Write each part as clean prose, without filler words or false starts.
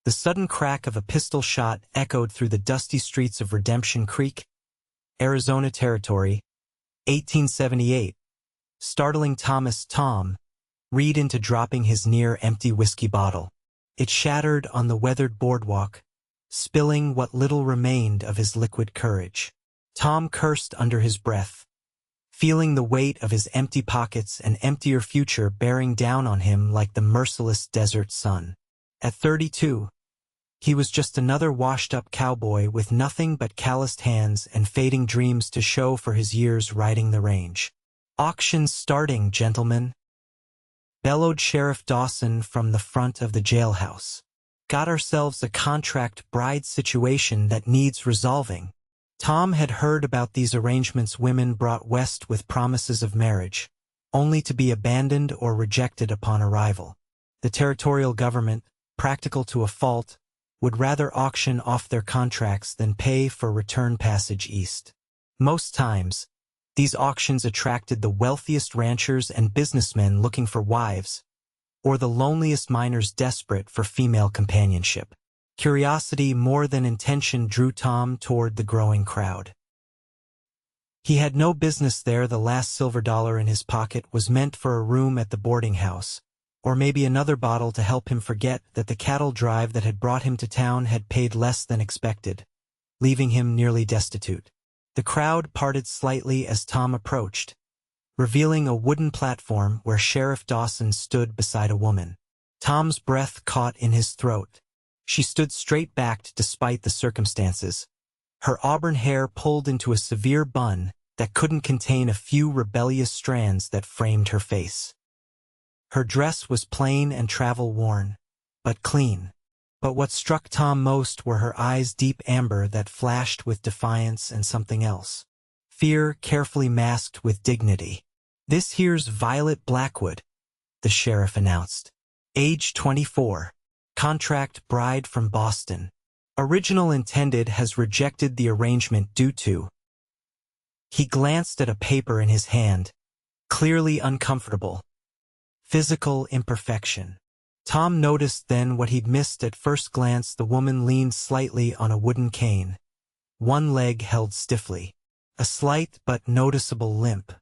The sudden crack of a pistol shot echoed through the dusty streets of Redemption Creek, Arizona Territory, 1878, startling Tom Reed into dropping his near-empty whiskey bottle. It shattered on the weathered boardwalk, spilling what little remained of his liquid courage. Tom cursed under his breath, feeling the weight of his empty pockets and emptier future bearing down on him like the merciless desert sun. At 32, he was just another washed-up cowboy with nothing but calloused hands and fading dreams to show for his years riding the range. "Auction's starting, gentlemen," bellowed Sheriff Dawson from the front of the jailhouse. "Got ourselves a contract bride situation that needs resolving." Tom had heard about these arrangements women brought west with promises of marriage, only to be abandoned or rejected upon arrival. The territorial government, practical to a fault, would rather auction off their contracts than pay for return passage east. Most times, these auctions attracted the wealthiest ranchers and businessmen looking for wives, or the loneliest miners desperate for female companionship. Curiosity more than intention drew Tom toward the growing crowd. He had no business there. The last silver dollar in his pocket was meant for a room at the boarding house, or maybe another bottle to help him forget that the cattle drive that had brought him to town had paid less than expected, leaving him nearly destitute. The crowd parted slightly as Tom approached, revealing a wooden platform where Sheriff Dawson stood beside a woman. Tom's breath caught in his throat. She stood straight-backed despite the circumstances, her auburn hair pulled into a severe bun that couldn't contain a few rebellious strands that framed her face. Her dress was plain and travel-worn, but clean. But what struck Tom most were her eyes, deep amber that flashed with defiance and something else. Fear carefully masked with dignity. "This here's Violet Blackwood," the sheriff announced. "Age 24. Contract bride from Boston. Original intended has rejected the arrangement due to—" He glanced at a paper in his hand, clearly uncomfortable. "Physical imperfection." Tom noticed then what he'd missed at first glance. The woman leaned slightly on a wooden cane, one leg held stiffly, a slight but noticeable limp.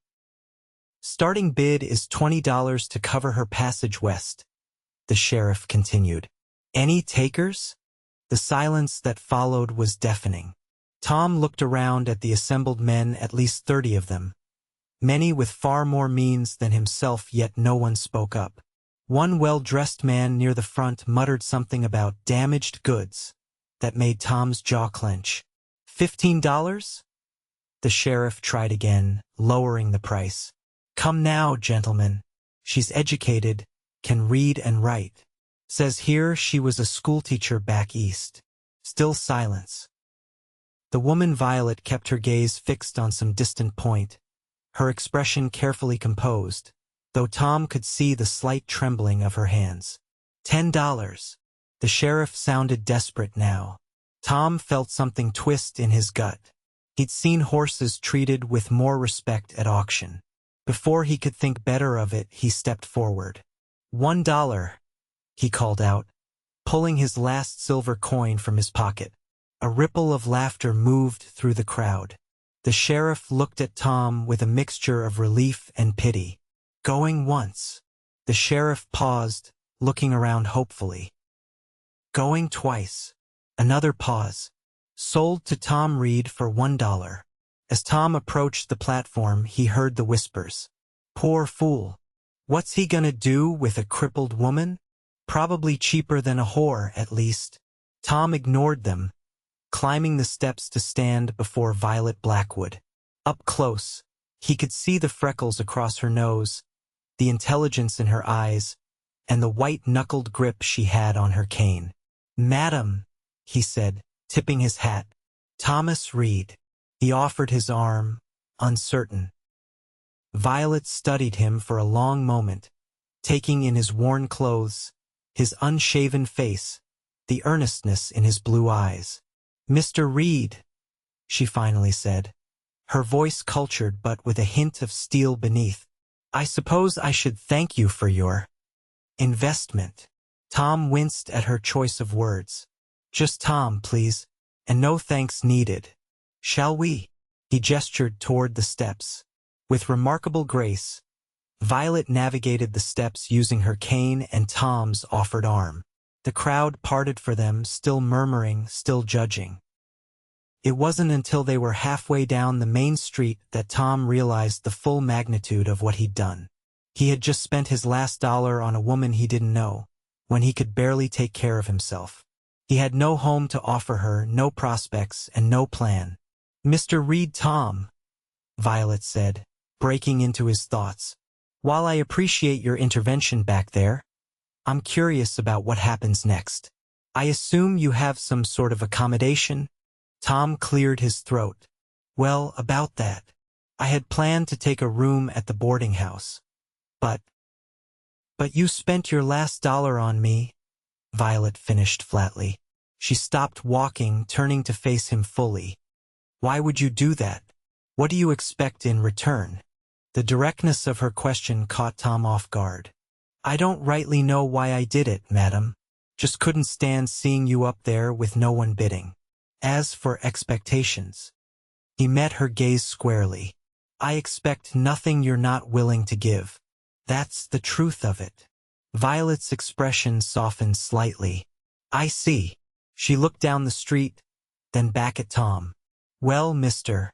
"Starting bid is $20 to cover her passage west," the sheriff continued. "Any takers?" The silence that followed was deafening. Tom looked around at the assembled men, at least 30 of them, many with far more means than himself, yet no one spoke up. One well-dressed man near the front muttered something about damaged goods that made Tom's jaw clench. $15? The sheriff tried again, lowering the price. "Come now, gentlemen. She's educated, can read and write. Says here she was a schoolteacher back east." Still silence. The woman Violet kept her gaze fixed on some distant point, her expression carefully composed, though Tom could see the slight trembling of her hands. $10. The sheriff sounded desperate now. Tom felt something twist in his gut. He'd seen horses treated with more respect at auction. Before he could think better of it, he stepped forward. $1, he called out, pulling his last silver coin from his pocket. A ripple of laughter moved through the crowd. The sheriff looked at Tom with a mixture of relief and pity. "Going once." The sheriff paused, looking around hopefully. "Going twice." Another pause. "Sold to Tom Reed for $1. As Tom approached the platform, he heard the whispers. "Poor fool. What's he gonna do with a crippled woman? Probably cheaper than a whore, at least." Tom ignored them, climbing the steps to stand before Violet Blackwood. Up close, he could see the freckles across her nose, the intelligence in her eyes, and the white-knuckled grip she had on her cane. "Madam," he said, tipping his hat. "Thomas Reed." He offered his arm, uncertain. Violet studied him for a long moment, taking in his worn clothes, his unshaven face, the earnestness in his blue eyes. "Mr. Reed," she finally said, her voice cultured but with a hint of steel beneath. "I suppose I should thank you for your investment." Tom winced at her choice of words. Just Tom, please, and no thanks needed. Shall we? He gestured toward the steps. With remarkable grace, Violet navigated the steps using her cane and Tom's offered arm. The crowd parted for them, still murmuring, still judging. It wasn't until they were halfway down the main street that Tom realized the full magnitude of what he'd done. He had just spent his last dollar on a woman he didn't know, when he could barely take care of himself. He had no home to offer her, no prospects, and no plan. "Mr. Reed, Tom," Violet said, breaking into his thoughts. "While I appreciate your intervention back there, I'm curious about what happens next. I assume you have some sort of accommodation?" Tom cleared his throat. "Well, about that. I had planned to take a room at the boarding house. But you spent your last dollar on me," Violet finished flatly. She stopped walking, turning to face him fully. "Why would you do that? What do you expect in return?" The directness of her question caught Tom off guard. "I don't rightly know why I did it, madam. Just couldn't stand seeing you up there with no one bidding. As for expectations," he met her gaze squarely, "I expect nothing you're not willing to give. That's the truth of it." Violet's expression softened slightly. "I see." She looked down the street, then back at Tom. "Well, Mr.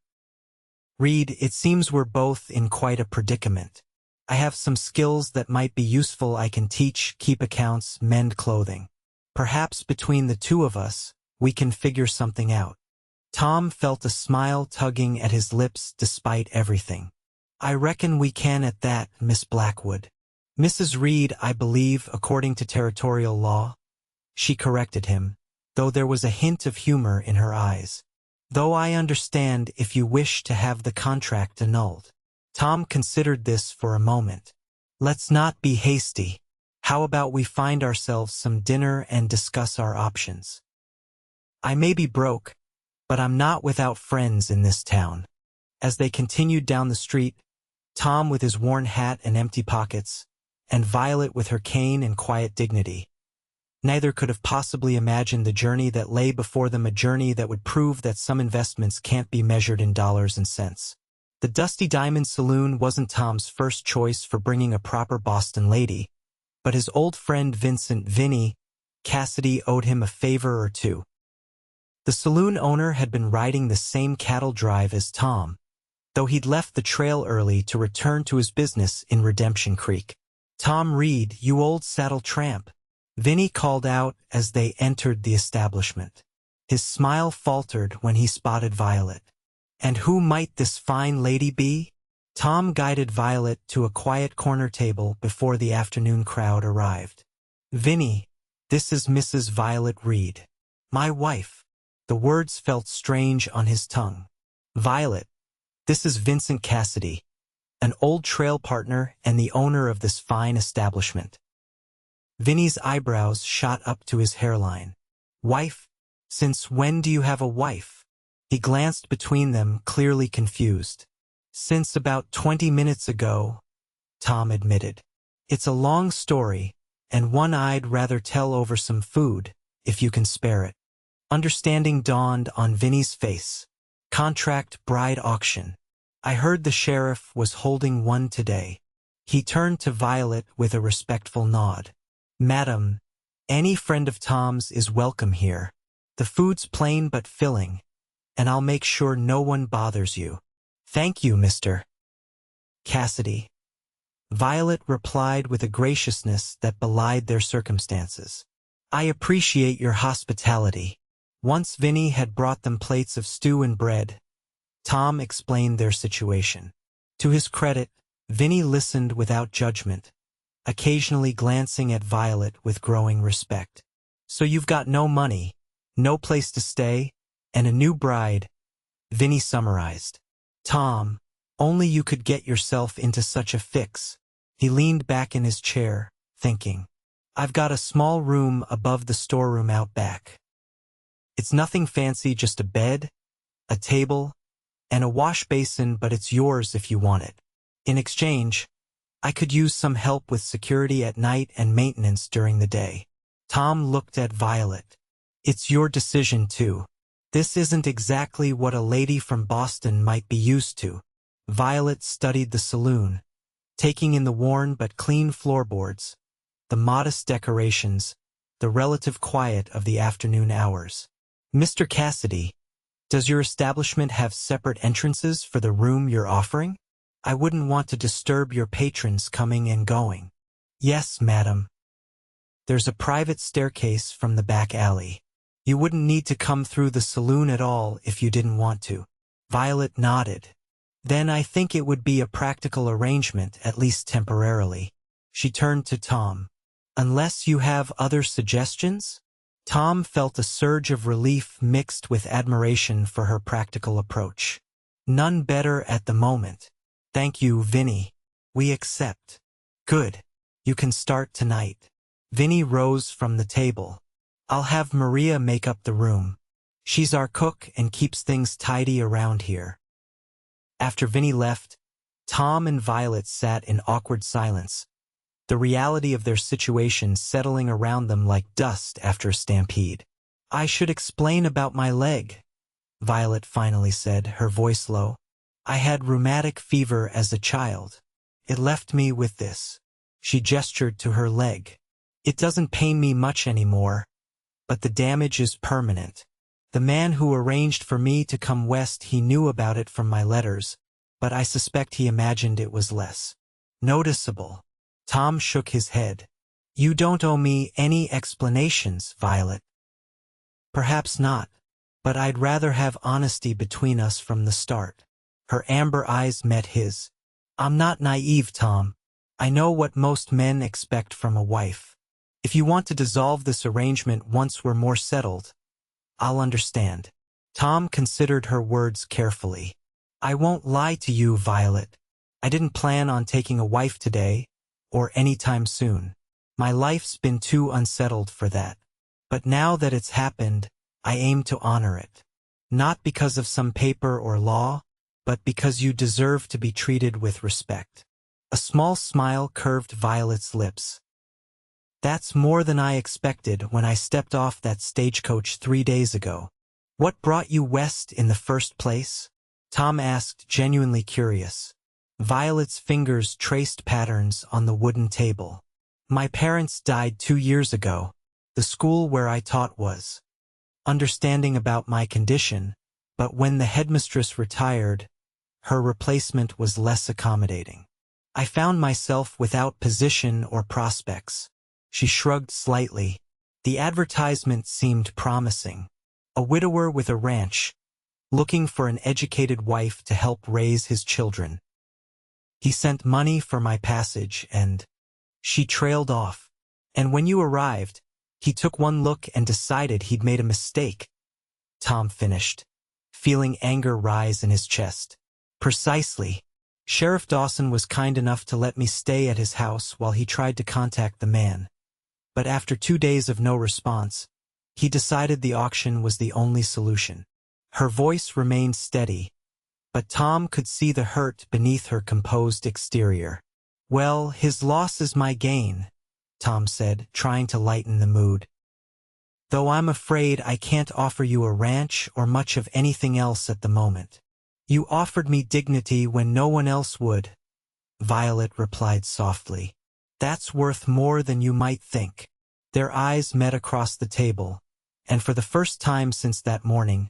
Reed, it seems we're both in quite a predicament. I have some skills that might be useful. I can teach, keep accounts, mend clothing. Perhaps between the two of us, we can figure something out." Tom felt a smile tugging at his lips despite everything. "I reckon we can at that, Miss Blackwood. Mrs. Reed, I believe, according to territorial law," she corrected him, though there was a hint of humor in her eyes. "Though I understand if you wish to have the contract annulled." Tom considered this for a moment. "Let's not be hasty. How about we find ourselves some dinner and discuss our options? I may be broke, but I'm not without friends in this town." As they continued down the street, Tom with his worn hat and empty pockets, and Violet with her cane and quiet dignity, neither could have possibly imagined the journey that lay before them, a journey that would prove that some investments can't be measured in dollars and cents. The Dusty Diamond Saloon wasn't Tom's first choice for bringing a proper Boston lady, but his old friend Vinny Cassidy owed him a favor or two. The saloon owner had been riding the same cattle drive as Tom, though he'd left the trail early to return to his business in Redemption Creek. "Tom Reed, you old saddle tramp," Vinny called out as they entered the establishment. His smile faltered when he spotted Violet. "And who might this fine lady be?" Tom guided Violet to a quiet corner table before the afternoon crowd arrived. "Vinny, this is Mrs. Violet Reed. My wife." The words felt strange on his tongue. "Violet, this is Vincent Cassidy, an old trail partner and the owner of this fine establishment." Vinny's eyebrows shot up to his hairline. "Wife? Since when do you have a wife?" He glanced between them, clearly confused. "Since about 20 minutes ago," Tom admitted. "It's a long story, and one I'd rather tell over some food, if you can spare it." Understanding dawned on Vinny's face. "Contract bride auction. I heard the sheriff was holding one today." He turned to Violet with a respectful nod. "Madam, any friend of Tom's is welcome here. The food's plain but filling, and I'll make sure no one bothers you." "Thank you, Mr. Cassidy," Violet replied with a graciousness that belied their circumstances. "I appreciate your hospitality." Once Vinny had brought them plates of stew and bread, Tom explained their situation. To his credit, Vinny listened without judgment, occasionally glancing at Violet with growing respect. "So you've got no money, no place to stay, and a new bride," Vinny summarized. "Tom, only you could get yourself into such a fix." He leaned back in his chair, thinking. "I've got a small room above the storeroom out back. It's nothing fancy, just a bed, a table, and a wash basin, but it's yours if you want it. In exchange, I could use some help with security at night and maintenance during the day." Tom looked at Violet. It's your decision too. This isn't exactly what a lady from Boston might be used to. Violet studied the saloon, taking in the worn but clean floorboards, the modest decorations, the relative quiet of the afternoon hours. Mr. Cassidy, does your establishment have separate entrances for the room you're offering? I wouldn't want to disturb your patrons coming and going. Yes, madam. There's a private staircase from the back alley. You wouldn't need to come through the saloon at all if you didn't want to. Violet nodded. Then I think it would be a practical arrangement, at least temporarily. She turned to Tom. Unless you have other suggestions? Tom felt a surge of relief mixed with admiration for her practical approach. None better at the moment. Thank you, Vinny. We accept. Good. You can start tonight. Vinny rose from the table. I'll have Maria make up the room. She's our cook and keeps things tidy around here. After Vinny left, Tom and Violet sat in awkward silence, the reality of their situation settling around them like dust after a stampede. I should explain about my leg, Violet finally said, her voice low. I had rheumatic fever as a child. It left me with this. She gestured to her leg. It doesn't pain me much anymore, but the damage is permanent. The man who arranged for me to come west, he knew about it from my letters, but I suspect he imagined it was less noticeable. Tom shook his head. You don't owe me any explanations, Violet. Perhaps not, but I'd rather have honesty between us from the start. Her amber eyes met his. I'm not naive, Tom. I know what most men expect from a wife. If you want to dissolve this arrangement once we're more settled, I'll understand. Tom considered her words carefully. I won't lie to you, Violet. I didn't plan on taking a wife today, or anytime soon. My life's been too unsettled for that. But now that it's happened, I aim to honor it. Not because of some paper or law, but because you deserve to be treated with respect. A small smile curved Violet's lips. That's more than I expected when I stepped off that stagecoach 3 days ago. What brought you west in the first place? Tom asked, genuinely curious. Violet's fingers traced patterns on the wooden table. My parents died 2 years ago. The school where I taught was understanding about my condition, but when the headmistress retired, her replacement was less accommodating. I found myself without position or prospects. She shrugged slightly. The advertisement seemed promising. A widower with a ranch, looking for an educated wife to help raise his children. He sent money for my passage and... She trailed off. And when you arrived, he took one look and decided he'd made a mistake. Tom finished, feeling anger rise in his chest. Precisely. Sheriff Dawson was kind enough to let me stay at his house while he tried to contact the man. But after 2 days of no response, he decided the auction was the only solution. Her voice remained steady, but Tom could see the hurt beneath her composed exterior. Well, his loss is my gain, Tom said, trying to lighten the mood. Though I'm afraid I can't offer you a ranch or much of anything else at the moment. You offered me dignity when no one else would, Violet replied softly. That's worth more than you might think. Their eyes met across the table, and for the first time since that morning,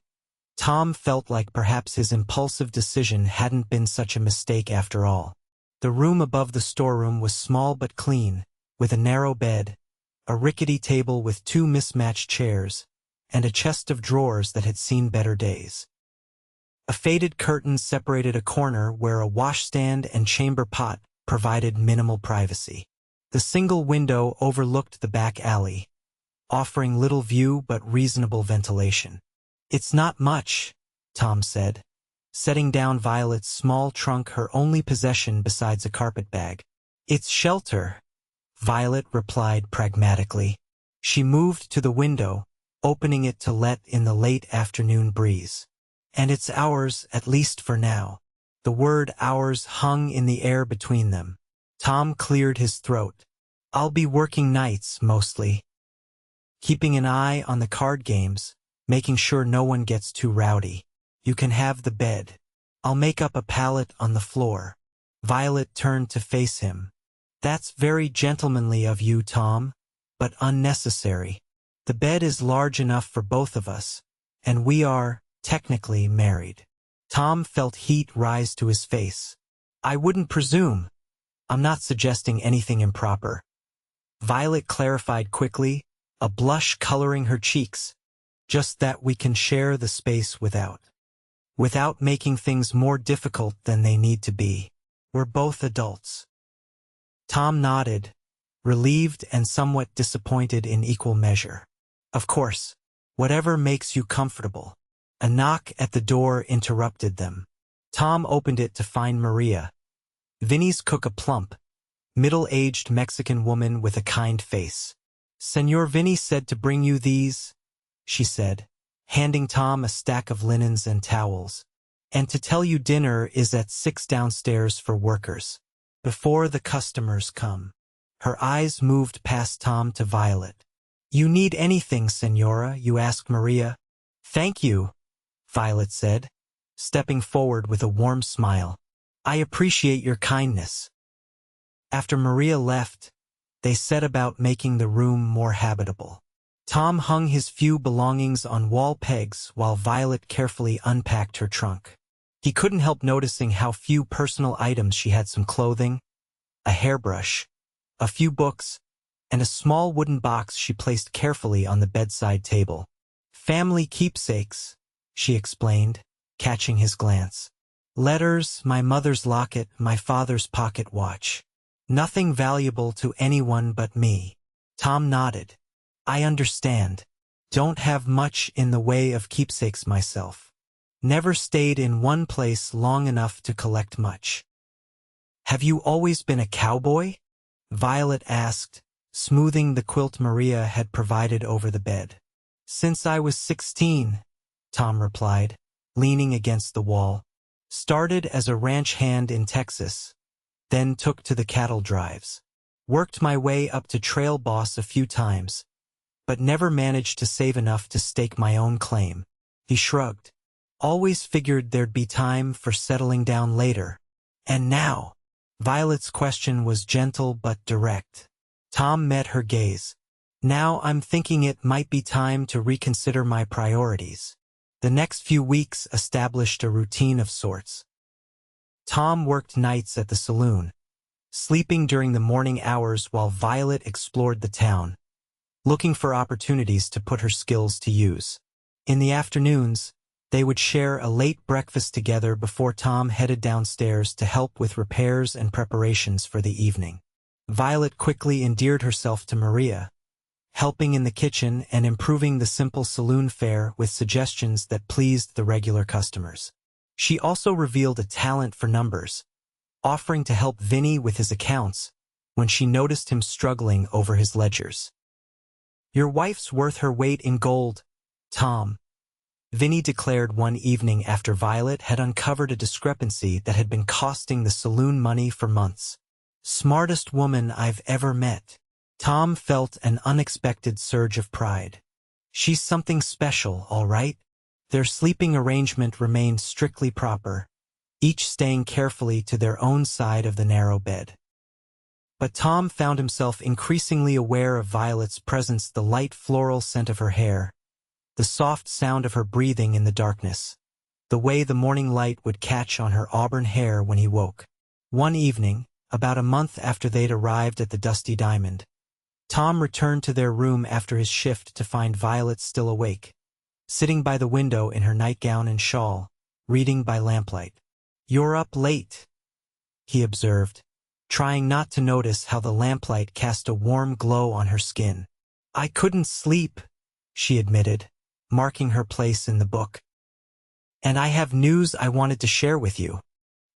Tom felt like perhaps his impulsive decision hadn't been such a mistake after all. The room above the storeroom was small but clean, with a narrow bed, a rickety table with 2 mismatched chairs, and a chest of drawers that had seen better days. A faded curtain separated a corner where a washstand and chamber pot provided minimal privacy. The single window overlooked the back alley, offering little view but reasonable ventilation. It's not much, Tom said, setting down Violet's small trunk, her only possession besides a carpetbag. It's shelter, Violet replied pragmatically. She moved to the window, opening it to let in the late afternoon breeze. And it's ours, at least for now. The word ours hung in the air between them. Tom cleared his throat. I'll be working nights, mostly. keeping an eye on the card games, making sure no one gets too rowdy. You can have the bed. I'll make up a pallet on the floor. Violet turned to face him. That's very gentlemanly of you, Tom, but unnecessary. The bed is large enough for both of us, and we are, technically, married. Tom felt heat rise to his face. I wouldn't presume. I'm not suggesting anything improper. Violet clarified quickly, a blush coloring her cheeks. Just that we can share the space without making things more difficult than they need to be. We're both adults. Tom nodded, relieved and somewhat disappointed in equal measure. Of course, whatever makes you comfortable. A knock at the door interrupted them. Tom opened it to find Maria, Vinny's cook, a plump, middle-aged Mexican woman with a kind face. Senor Vinny said to bring you these, she said, handing Tom a stack of linens and towels. And to tell you dinner is at 6 downstairs for workers. Before the customers come. Her eyes moved past Tom to Violet. You need anything, Senora, you asked Maria. Thank you, Violet said, stepping forward with a warm smile. I appreciate your kindness. After Maria left, they set about making the room more habitable. Tom hung his few belongings on wall pegs while Violet carefully unpacked her trunk. He couldn't help noticing how few personal items she had: some clothing, a hairbrush, a few books, and a small wooden box she placed carefully on the bedside table. Family keepsakes, she explained, catching his glance. Letters, my mother's locket, my father's pocket watch. Nothing valuable to anyone but me. Tom nodded. I understand. Don't have much in the way of keepsakes myself. Never stayed in one place long enough to collect much. Have you always been a cowboy? Violet asked, smoothing the quilt Maria had provided over the bed. Since I was 16, Tom replied, leaning against the wall. Started as a ranch hand in Texas, then took to the cattle drives. Worked my way up to trail boss a few times, but never managed to save enough to stake my own claim. He shrugged. Always figured there'd be time for settling down later. And now? Violet's question was gentle but direct. Tom met her gaze. Now I'm thinking it might be time to reconsider my priorities. The next few weeks established a routine of sorts. Tom worked nights at the saloon, sleeping during the morning hours while Violet explored the town, looking for opportunities to put her skills to use. In the afternoons, they would share a late breakfast together before Tom headed downstairs to help with repairs and preparations for the evening. Violet quickly endeared herself to Maria, helping in the kitchen and improving the simple saloon fare with suggestions that pleased the regular customers. She also revealed a talent for numbers, offering to help Vinny with his accounts when she noticed him struggling over his ledgers. Your wife's worth her weight in gold, Tom, Vinny declared one evening after Violet had uncovered a discrepancy that had been costing the saloon money for months. Smartest woman I've ever met. Tom felt an unexpected surge of pride. She's something special, all right? Their sleeping arrangement remained strictly proper, each staying carefully to their own side of the narrow bed. But Tom found himself increasingly aware of Violet's presence, the light floral scent of her hair, the soft sound of her breathing in the darkness, the way the morning light would catch on her auburn hair when he woke. One evening, about a month after they'd arrived at the Dusty Diamond, Tom returned to their room after his shift to find Violet still awake, sitting by the window in her nightgown and shawl, reading by lamplight. You're up late, he observed, trying not to notice how the lamplight cast a warm glow on her skin. I couldn't sleep, she admitted, marking her place in the book. And I have news I wanted to share with you.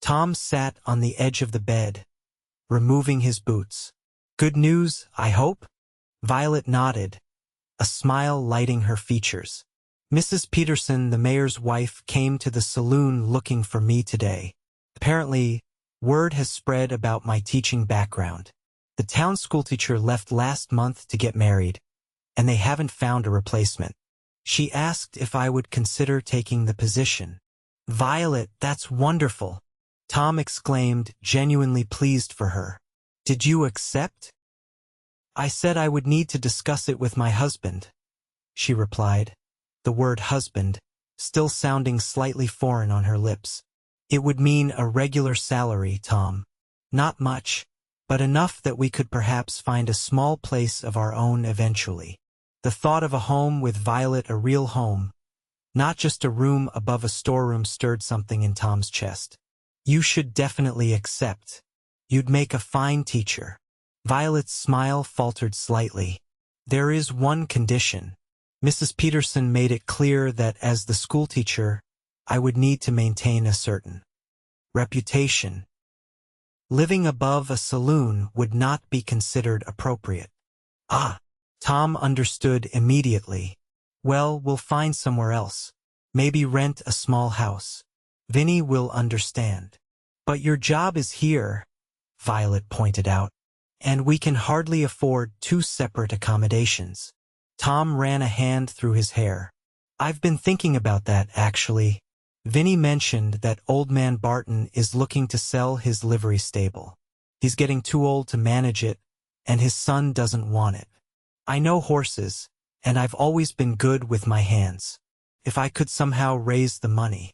Tom sat on the edge of the bed, removing his boots. Good news, I hope? Violet nodded, a smile lighting her features. Mrs. Peterson, the mayor's wife, came to the saloon looking for me today. Apparently, word has spread about my teaching background. The town schoolteacher left last month to get married, and they haven't found a replacement. She asked if I would consider taking the position. Violet, that's wonderful, Tom exclaimed, genuinely pleased for her. Did you accept? I said I would need to discuss it with my husband, she replied, the word husband still sounding slightly foreign on her lips. It would mean a regular salary, Tom. Not much, but enough that we could perhaps find a small place of our own eventually. The thought of a home with Violet, a real home, not just a room above a storeroom, stirred something in Tom's chest. You should definitely accept. You'd make a fine teacher. Violet's smile faltered slightly. There is one condition. Mrs. Peterson made it clear that as the schoolteacher, I would need to maintain a certain reputation. Living above a saloon would not be considered appropriate. Ah, Tom understood immediately. Well, we'll find somewhere else. Maybe rent a small house. Vinny will understand. But your job is here, Violet pointed out, and we can hardly afford two separate accommodations. Tom ran a hand through his hair. I've been thinking about that, actually. Vinny mentioned that old man Barton is looking to sell his livery stable. He's getting too old to manage it, and his son doesn't want it. I know horses, and I've always been good with my hands. If I could somehow raise the money.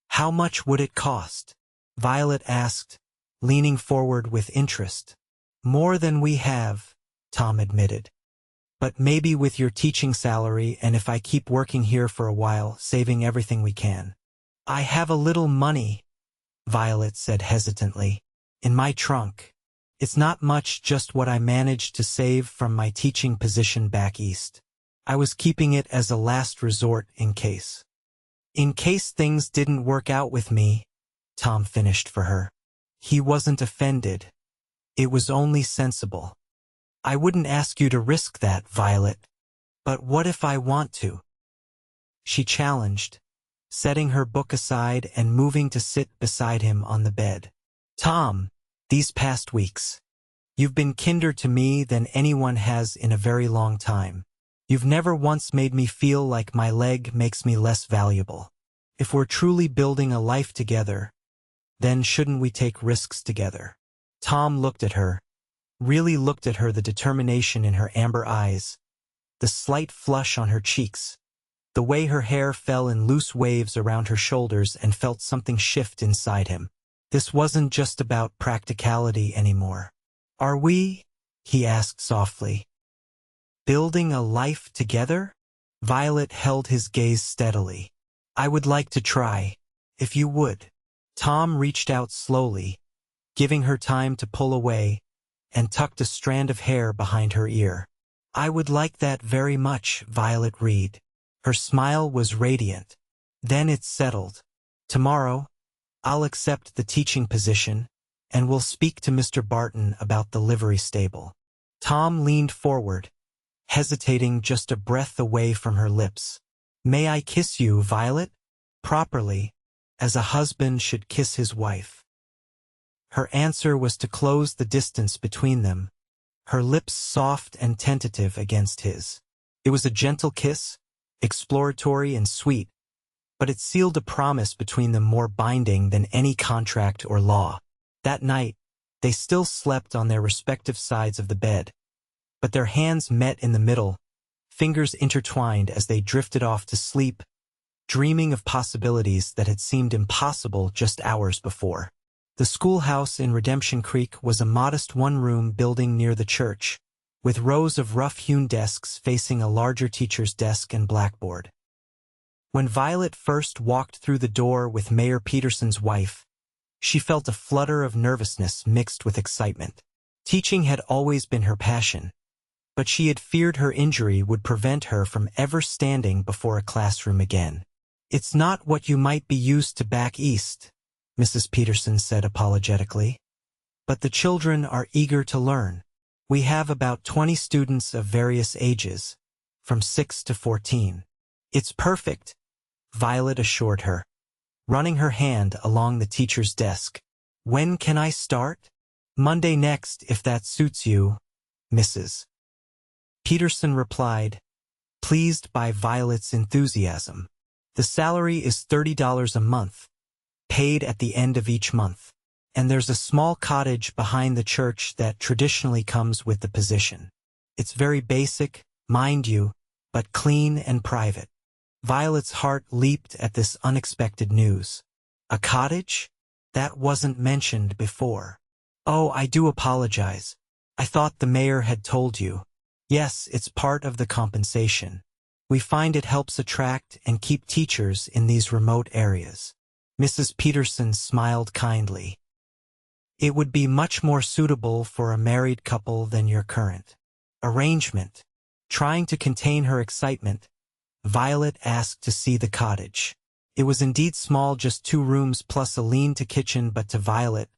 How much would it cost? Violet asked, leaning forward with interest. More than we have, Tom admitted. But maybe with your teaching salary, and if I keep working here for a while, saving everything we can. I have a little money, Violet said hesitantly, in my trunk. It's not much, just what I managed to save from my teaching position back east. I was keeping it as a last resort in case. In case things didn't work out with me, Tom finished for her. He wasn't offended. It was only sensible. I wouldn't ask you to risk that, Violet. But what if I want to? She challenged, setting her book aside and moving to sit beside him on the bed. Tom, these past weeks, you've been kinder to me than anyone has in a very long time. You've never once made me feel like my leg makes me less valuable. If we're truly building a life together, then shouldn't we take risks together? Tom looked at her, really looked at her, the determination in her amber eyes, the slight flush on her cheeks, the way her hair fell in loose waves around her shoulders, and felt something shift inside him. This wasn't just about practicality anymore. Are we? He asked softly. Building a life together? Violet held his gaze steadily. I would like to try, if you would. Tom reached out slowly, giving her time to pull away, and tucked a strand of hair behind her ear. I would like that very much, Violet read. Her smile was radiant. Then it settled. Tomorrow, I'll accept the teaching position, and we'll speak to Mr. Barton about the livery stable. Tom leaned forward, hesitating just a breath away from her lips. May I kiss you, Violet? Properly, as a husband should kiss his wife. Her answer was to close the distance between them, her lips soft and tentative against his. It was a gentle kiss, exploratory and sweet, but it sealed a promise between them more binding than any contract or law. That night, they still slept on their respective sides of the bed, but their hands met in the middle, fingers intertwined as they drifted off to sleep, dreaming of possibilities that had seemed impossible just hours before. The schoolhouse in Redemption Creek was a modest one-room building near the church, with rows of rough-hewn desks facing a larger teacher's desk and blackboard. When Violet first walked through the door with Mayor Peterson's wife, she felt a flutter of nervousness mixed with excitement. Teaching had always been her passion, but she had feared her injury would prevent her from ever standing before a classroom again. It's not what you might be used to back east, Mrs. Peterson said apologetically. But the children are eager to learn. We have about 20 students of various ages, from 6 to 14. It's perfect, Violet assured her, running her hand along the teacher's desk. When can I start? Monday next, if that suits you, Mrs. Peterson replied, pleased by Violet's enthusiasm. The salary is $30 a month, paid at the end of each month. And there's a small cottage behind the church that traditionally comes with the position. It's very basic, mind you, but clean and private. Violet's heart leaped at this unexpected news. A cottage? That wasn't mentioned before. Oh, I do apologize. I thought the mayor had told you. Yes, it's part of the compensation. We find it helps attract and keep teachers in these remote areas. Mrs. Peterson smiled kindly. It would be much more suitable for a married couple than your current arrangement. Trying to contain her excitement, Violet asked to see the cottage. It was indeed small, just 2 rooms plus a lean-to kitchen, but to Violet,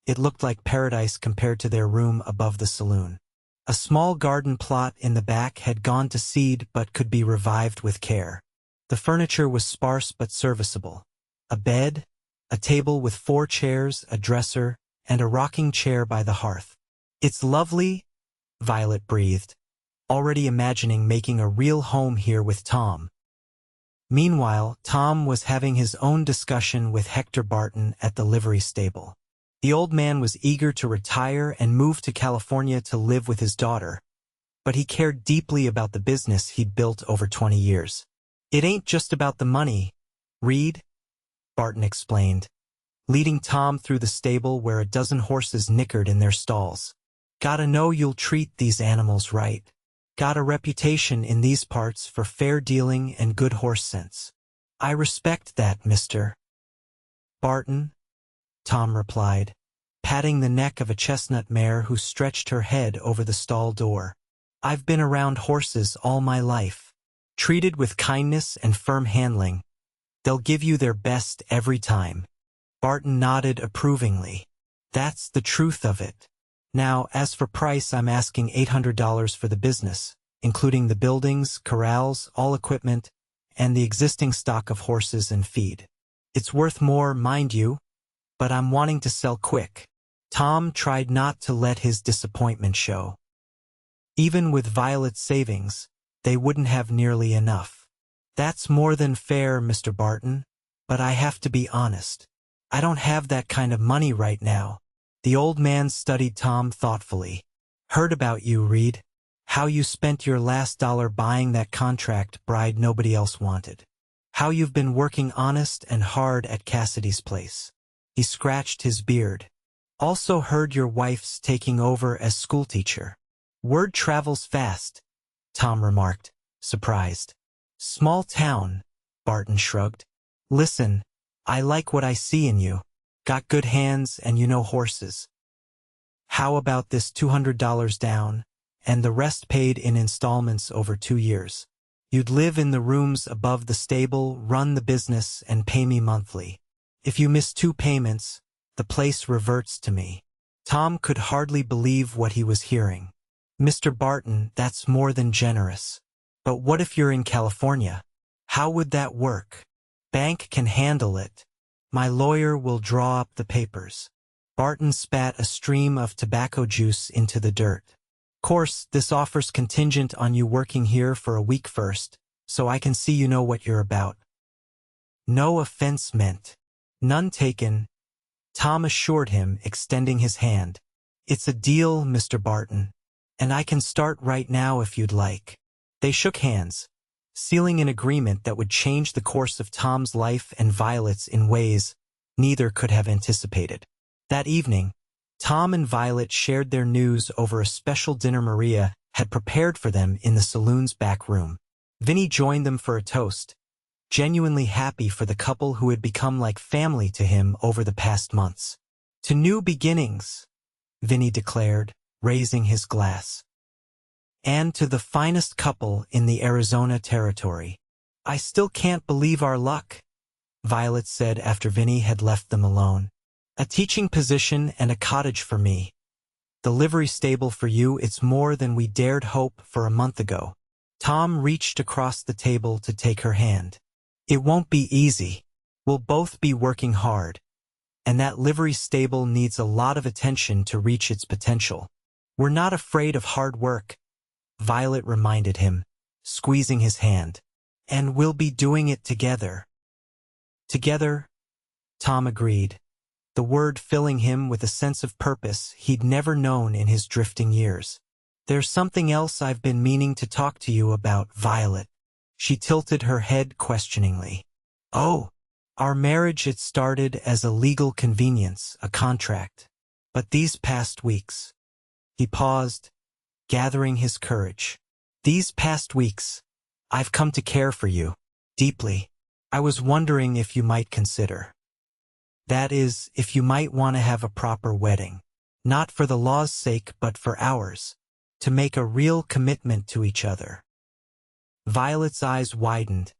it looked like paradise compared to their room above the saloon. A small garden plot in the back had gone to seed but could be revived with care. The furniture was sparse but serviceable. A bed, a table with 4 chairs, a dresser, and a rocking chair by the hearth. It's lovely, Violet breathed, already imagining making a real home here with Tom. Meanwhile, Tom was having his own discussion with Hector Barton at the livery stable. The old man was eager to retire and move to California to live with his daughter, but he cared deeply about the business he'd built over 20 years. It ain't just about the money, Reed, Barton explained, leading Tom through the stable where a dozen horses nickered in their stalls. Gotta know you'll treat these animals right. Got a reputation in these parts for fair dealing and good horse sense. I respect that, Mr. Barton, Tom replied, patting the neck of a chestnut mare who stretched her head over the stall door. I've been around horses all my life. Treated with kindness and firm handling, they'll give you their best every time. Barton nodded approvingly. That's the truth of it. Now, as for price, I'm asking $800 for the business, including the buildings, corrals, all equipment, and the existing stock of horses and feed. It's worth more, mind you, but I'm wanting to sell quick. Tom tried not to let his disappointment show. Even with Violet's savings, they wouldn't have nearly enough. That's more than fair, Mr. Barton, but I have to be honest. I don't have that kind of money right now. The old man studied Tom thoughtfully. Heard about you, Reed. How you spent your last dollar buying that contract bride nobody else wanted. How you've been working honest and hard at Cassidy's place. He scratched his beard. Also heard your wife's taking over as schoolteacher. Word travels fast, Tom remarked, surprised. Small town, Barton shrugged. Listen, I like what I see in you. Got good hands and you know horses. How about this $200 down, and the rest paid in installments over 2 years? You'd live in the rooms above the stable, run the business, and pay me monthly. If you miss 2 payments, the place reverts to me. Tom could hardly believe what he was hearing. Mr. Barton, that's more than generous. But what if you're in California? How would that work? Bank can handle it. My lawyer will draw up the papers. Barton spat a stream of tobacco juice into the dirt. Course, this offer's contingent on you working here for a week first, so I can see you know what you're about. No offense meant. None taken, Tom assured him, extending his hand. It's a deal, Mr. Barton, and I can start right now if you'd like. They shook hands, sealing an agreement that would change the course of Tom's life and Violet's in ways neither could have anticipated. That evening, Tom and Violet shared their news over a special dinner Maria had prepared for them in the saloon's back room. Vinny joined them for a toast, genuinely happy for the couple who had become like family to him over the past months. To new beginnings, Vinny declared, raising his glass. And to the finest couple in the Arizona territory. I still can't believe our luck, Violet said after Vinny had left them alone. A teaching position and a cottage for me. The livery stable for you, it's more than we dared hope for a month ago. Tom reached across the table to take her hand. It won't be easy. We'll both be working hard. And that livery stable needs a lot of attention to reach its potential. We're not afraid of hard work, Violet reminded him, squeezing his hand. And we'll be doing it together. Together, Tom agreed, the word filling him with a sense of purpose he'd never known in his drifting years. There's something else I've been meaning to talk to you about, Violet. She tilted her head questioningly. Oh, our marriage, it started as a legal convenience, a contract. But these past weeks. He paused, gathering his courage. These past weeks, I've come to care for you, deeply. I was wondering if you might consider. That is, if you might want to have a proper wedding. Not for the law's sake, but for ours. To make a real commitment to each other. Violet's eyes widened,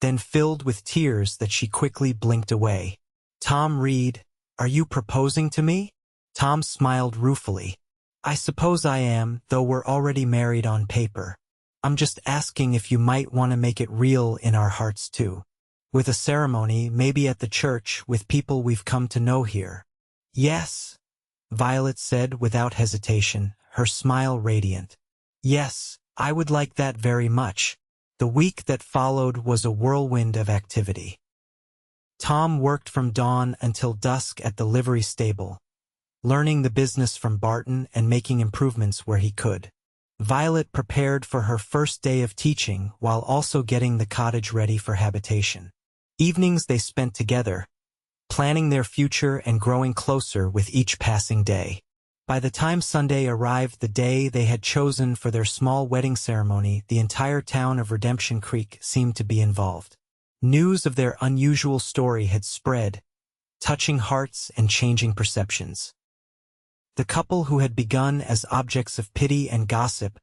then filled with tears that she quickly blinked away. Tom Reed, are you proposing to me? Tom smiled ruefully. I suppose I am, though we're already married on paper. I'm just asking if you might want to make it real in our hearts too. With a ceremony, maybe at the church, with people we've come to know here. Yes, Violet said without hesitation, her smile radiant. Yes, I would like that very much. The week that followed was a whirlwind of activity. Tom worked from dawn until dusk at the livery stable, learning the business from Barton and making improvements where he could. Violet prepared for her first day of teaching while also getting the cottage ready for habitation. Evenings they spent together, planning their future and growing closer with each passing day. By the time Sunday arrived, the day they had chosen for their small wedding ceremony, the entire town of Redemption Creek seemed to be involved. News of their unusual story had spread, touching hearts and changing perceptions. The couple who had begun as objects of pity and gossip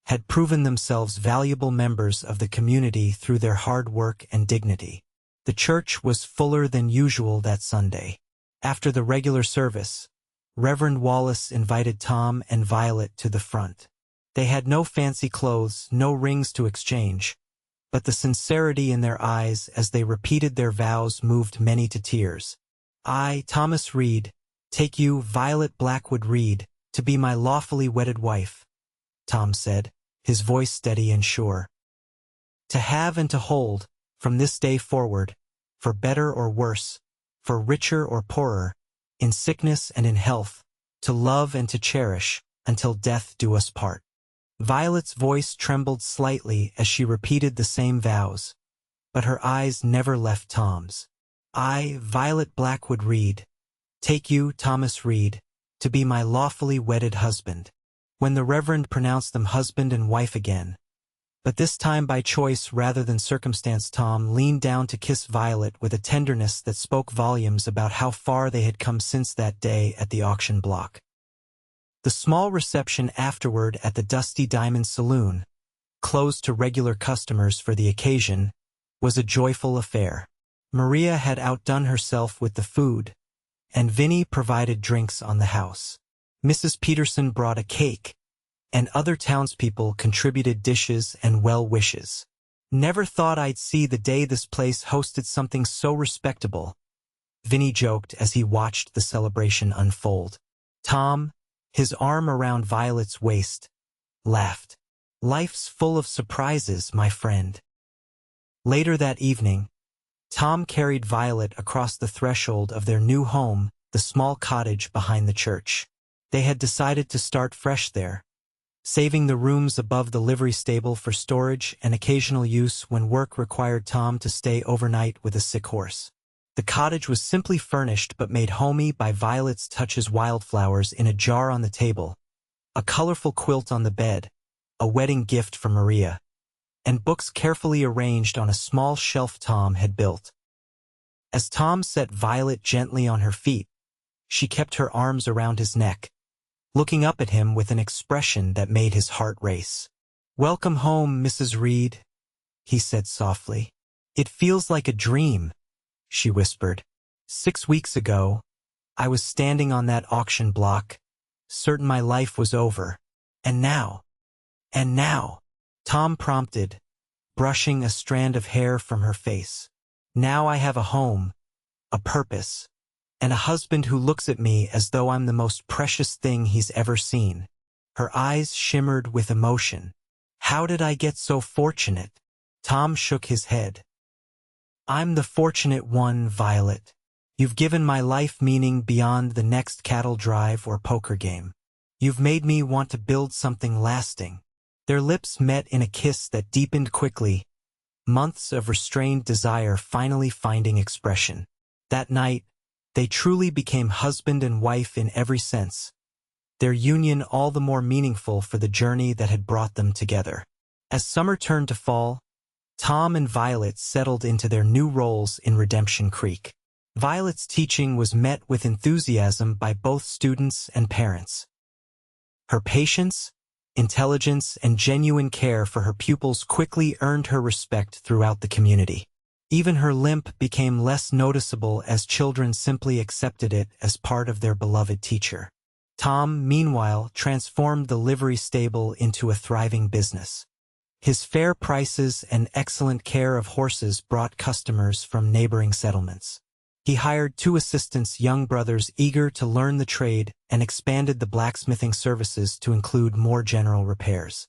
had proven themselves valuable members of the community through their hard work and dignity. The church was fuller than usual that Sunday. After the regular service, Reverend Wallace invited Tom and Violet to the front. They had no fancy clothes, no rings to exchange, but the sincerity in their eyes as they repeated their vows moved many to tears. I, Thomas Reed, take you, Violet Blackwood Reed, to be my lawfully wedded wife, Tom said, his voice steady and sure. To have and to hold, from this day forward, for better or worse, for richer or poorer, in sickness and in health, to love and to cherish, until death do us part. Violet's voice trembled slightly as she repeated the same vows, but her eyes never left Tom's. I, Violet Blackwood Reed, take you, Thomas Reed, to be my lawfully wedded husband. When the Reverend pronounced them husband and wife again, but this time by choice rather than circumstance, Tom leaned down to kiss Violet with a tenderness that spoke volumes about how far they had come since that day at the auction block. The small reception afterward at the Dusty Diamond Saloon, closed to regular customers for the occasion, was a joyful affair. Maria had outdone herself with the food, and Vinnie provided drinks on the house. Mrs. Peterson brought a cake, and other townspeople contributed dishes and well wishes. Never thought I'd see the day this place hosted something so respectable, Vinnie joked as he watched the celebration unfold. Tom, his arm around Violet's waist, laughed. Life's full of surprises, my friend. Later that evening, Tom carried Violet across the threshold of their new home, the small cottage behind the church. They had decided to start fresh there, saving the rooms above the livery stable for storage and occasional use when work required Tom to stay overnight with a sick horse. The cottage was simply furnished but made homey by Violet's touches: wildflowers in a jar on the table, a colorful quilt on the bed, a wedding gift from Maria, and books carefully arranged on a small shelf Tom had built. As Tom set Violet gently on her feet, she kept her arms around his neck, looking up at him with an expression that made his heart race. Welcome home, Mrs. Reed, he said softly. It feels like a dream, she whispered. 6 weeks ago, I was standing on that auction block, certain my life was over. And now, Tom prompted, brushing a strand of hair from her face. Now I have a home, a purpose, and a husband who looks at me as though I'm the most precious thing he's ever seen. Her eyes shimmered with emotion, How did I get so fortunate? Tom shook his head. I'm the fortunate one, Violet. You've given my life meaning beyond the next cattle drive or poker game. You've made me want to build something lasting. Their lips met in a kiss that deepened quickly, months of restrained desire finally finding expression. That night, they truly became husband and wife in every sense, their union all the more meaningful for the journey that had brought them together. As summer turned to fall, Tom and Violet settled into their new roles in Redemption Creek. Violet's teaching was met with enthusiasm by both students and parents. Her patience, intelligence, and genuine care for her pupils quickly earned her respect throughout the community. Even her limp became less noticeable as children simply accepted it as part of their beloved teacher. Tom, meanwhile, transformed the livery stable into a thriving business. His fair prices and excellent care of horses brought customers from neighboring settlements. He hired 2 assistants, young brothers eager to learn the trade, and expanded the blacksmithing services to include more general repairs.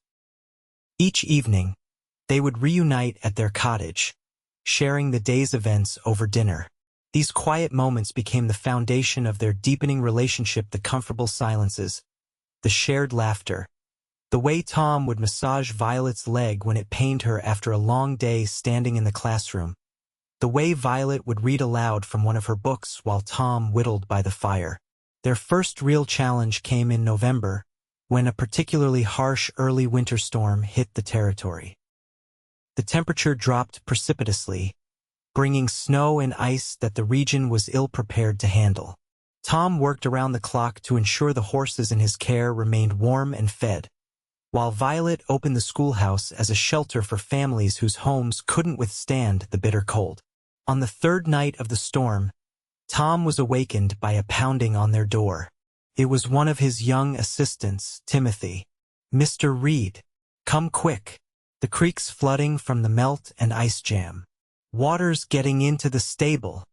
Each evening, they would reunite at their cottage, sharing the day's events over dinner. These quiet moments became the foundation of their deepening relationship, the comfortable silences, the shared laughter, the way Tom would massage Violet's leg when it pained her after a long day standing in the classroom, the way Violet would read aloud from one of her books while Tom whittled by the fire. Their first real challenge came in November, when a particularly harsh early winter storm hit the territory. The temperature dropped precipitously, bringing snow and ice that the region was ill-prepared to handle. Tom worked around the clock to ensure the horses in his care remained warm and fed, while Violet opened the schoolhouse as a shelter for families whose homes couldn't withstand the bitter cold. On the 3rd night of the storm, Tom was awakened by a pounding on their door. It was one of his young assistants, Timothy. "Mr. Reed, come quick. The creek's flooding from the melt and ice jam. Water's getting into the stable."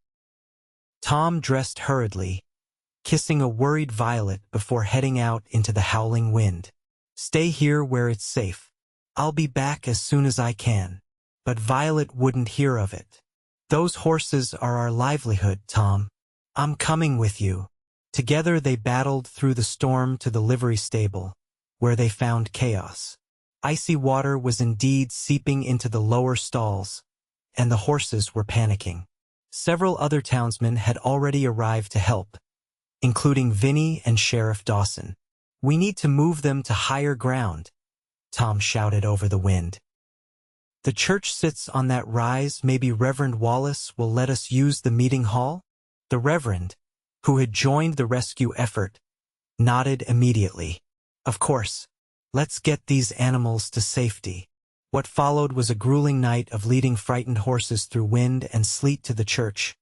Tom dressed hurriedly, kissing a worried Violet before heading out into the howling wind. "Stay here where it's safe. I'll be back as soon as I can." But Violet wouldn't hear of it. "Those horses are our livelihood, Tom. I'm coming with you." Together they battled through the storm to the livery stable, where they found chaos. Icy water was indeed seeping into the lower stalls, and the horses were panicking. Several other townsmen had already arrived to help, including Vinny and Sheriff Dawson. "We need to move them to higher ground," Tom shouted over the wind. "The church sits on that rise. Maybe Reverend Wallace will let us use the meeting hall?" The Reverend, who had joined the rescue effort, nodded immediately. "Of course. Let's get these animals to safety." What followed was a grueling night of leading frightened horses through wind and sleet to the church,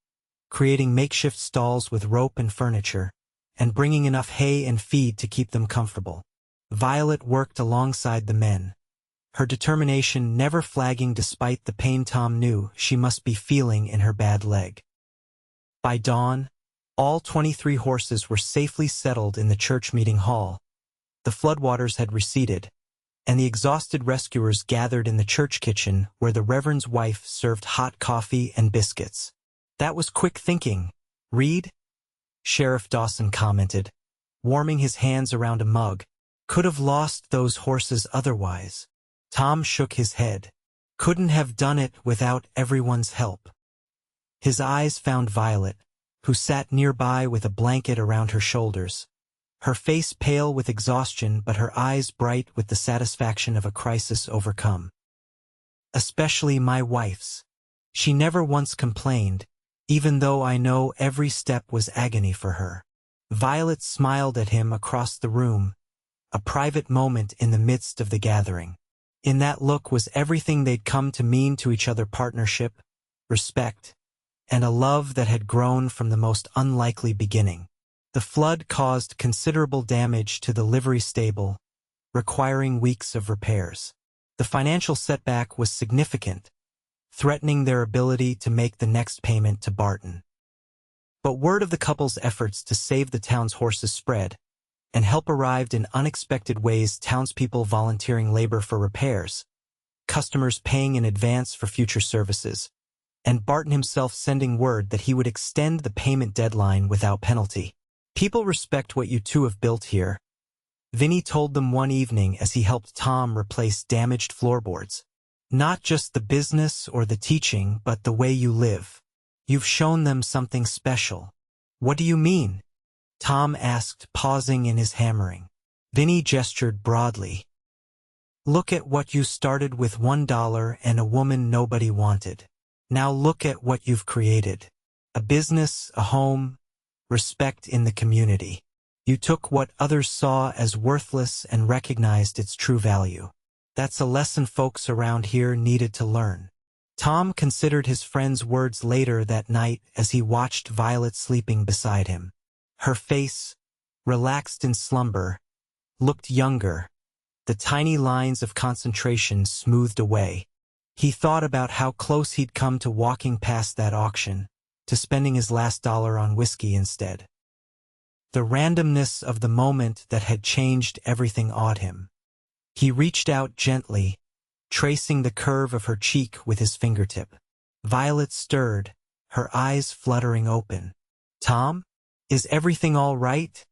creating makeshift stalls with rope and furniture, and bringing enough hay and feed to keep them comfortable. Violet worked alongside the men, her determination never flagging despite the pain Tom knew she must be feeling in her bad leg. By dawn, all 23 horses were safely settled in the church meeting hall. The floodwaters had receded, and the exhausted rescuers gathered in the church kitchen where the Reverend's wife served hot coffee and biscuits. "That was quick thinking, Reed," Sheriff Dawson commented, warming his hands around a mug. "Could have lost those horses otherwise." Tom shook his head. "Couldn't have done it without everyone's help." His eyes found Violet, who sat nearby with a blanket around her shoulders, her face pale with exhaustion but her eyes bright with the satisfaction of a crisis overcome. "Especially my wife's. She never once complained, even though I know every step was agony for her." Violet smiled at him across the room, a private moment in the midst of the gathering. In that look was everything they'd come to mean to each other: partnership, respect, and a love that had grown from the most unlikely beginning. The flood caused considerable damage to the livery stable, requiring weeks of repairs. The financial setback was significant, threatening their ability to make the next payment to Barton. But word of the couple's efforts to save the town's horses spread, and help arrived in unexpected ways, townspeople volunteering labor for repairs, customers paying in advance for future services, and Barton himself sending word that he would extend the payment deadline without penalty. People respect what you two have built here, Vinny told them one evening as he helped Tom replace damaged floorboards. Not just the business or the teaching, but the way you live. You've shown them something special. What do you mean? Tom asked, pausing in his hammering. Vinny gestured broadly. Look at what you started with, $1 and a woman nobody wanted. Now look at what you've created. A business, a home, respect in the community. You took what others saw as worthless and recognized its true value. That's a lesson folks around here needed to learn. Tom considered his friend's words later that night as he watched Violet sleeping beside him. Her face, relaxed in slumber, looked younger, the tiny lines of concentration smoothed away. He thought about how close he'd come to walking past that auction, to spending his last dollar on whiskey instead. The randomness of the moment that had changed everything awed him. He reached out gently, tracing the curve of her cheek with his fingertip. Violet stirred, her eyes fluttering open. Tom? Is everything all right?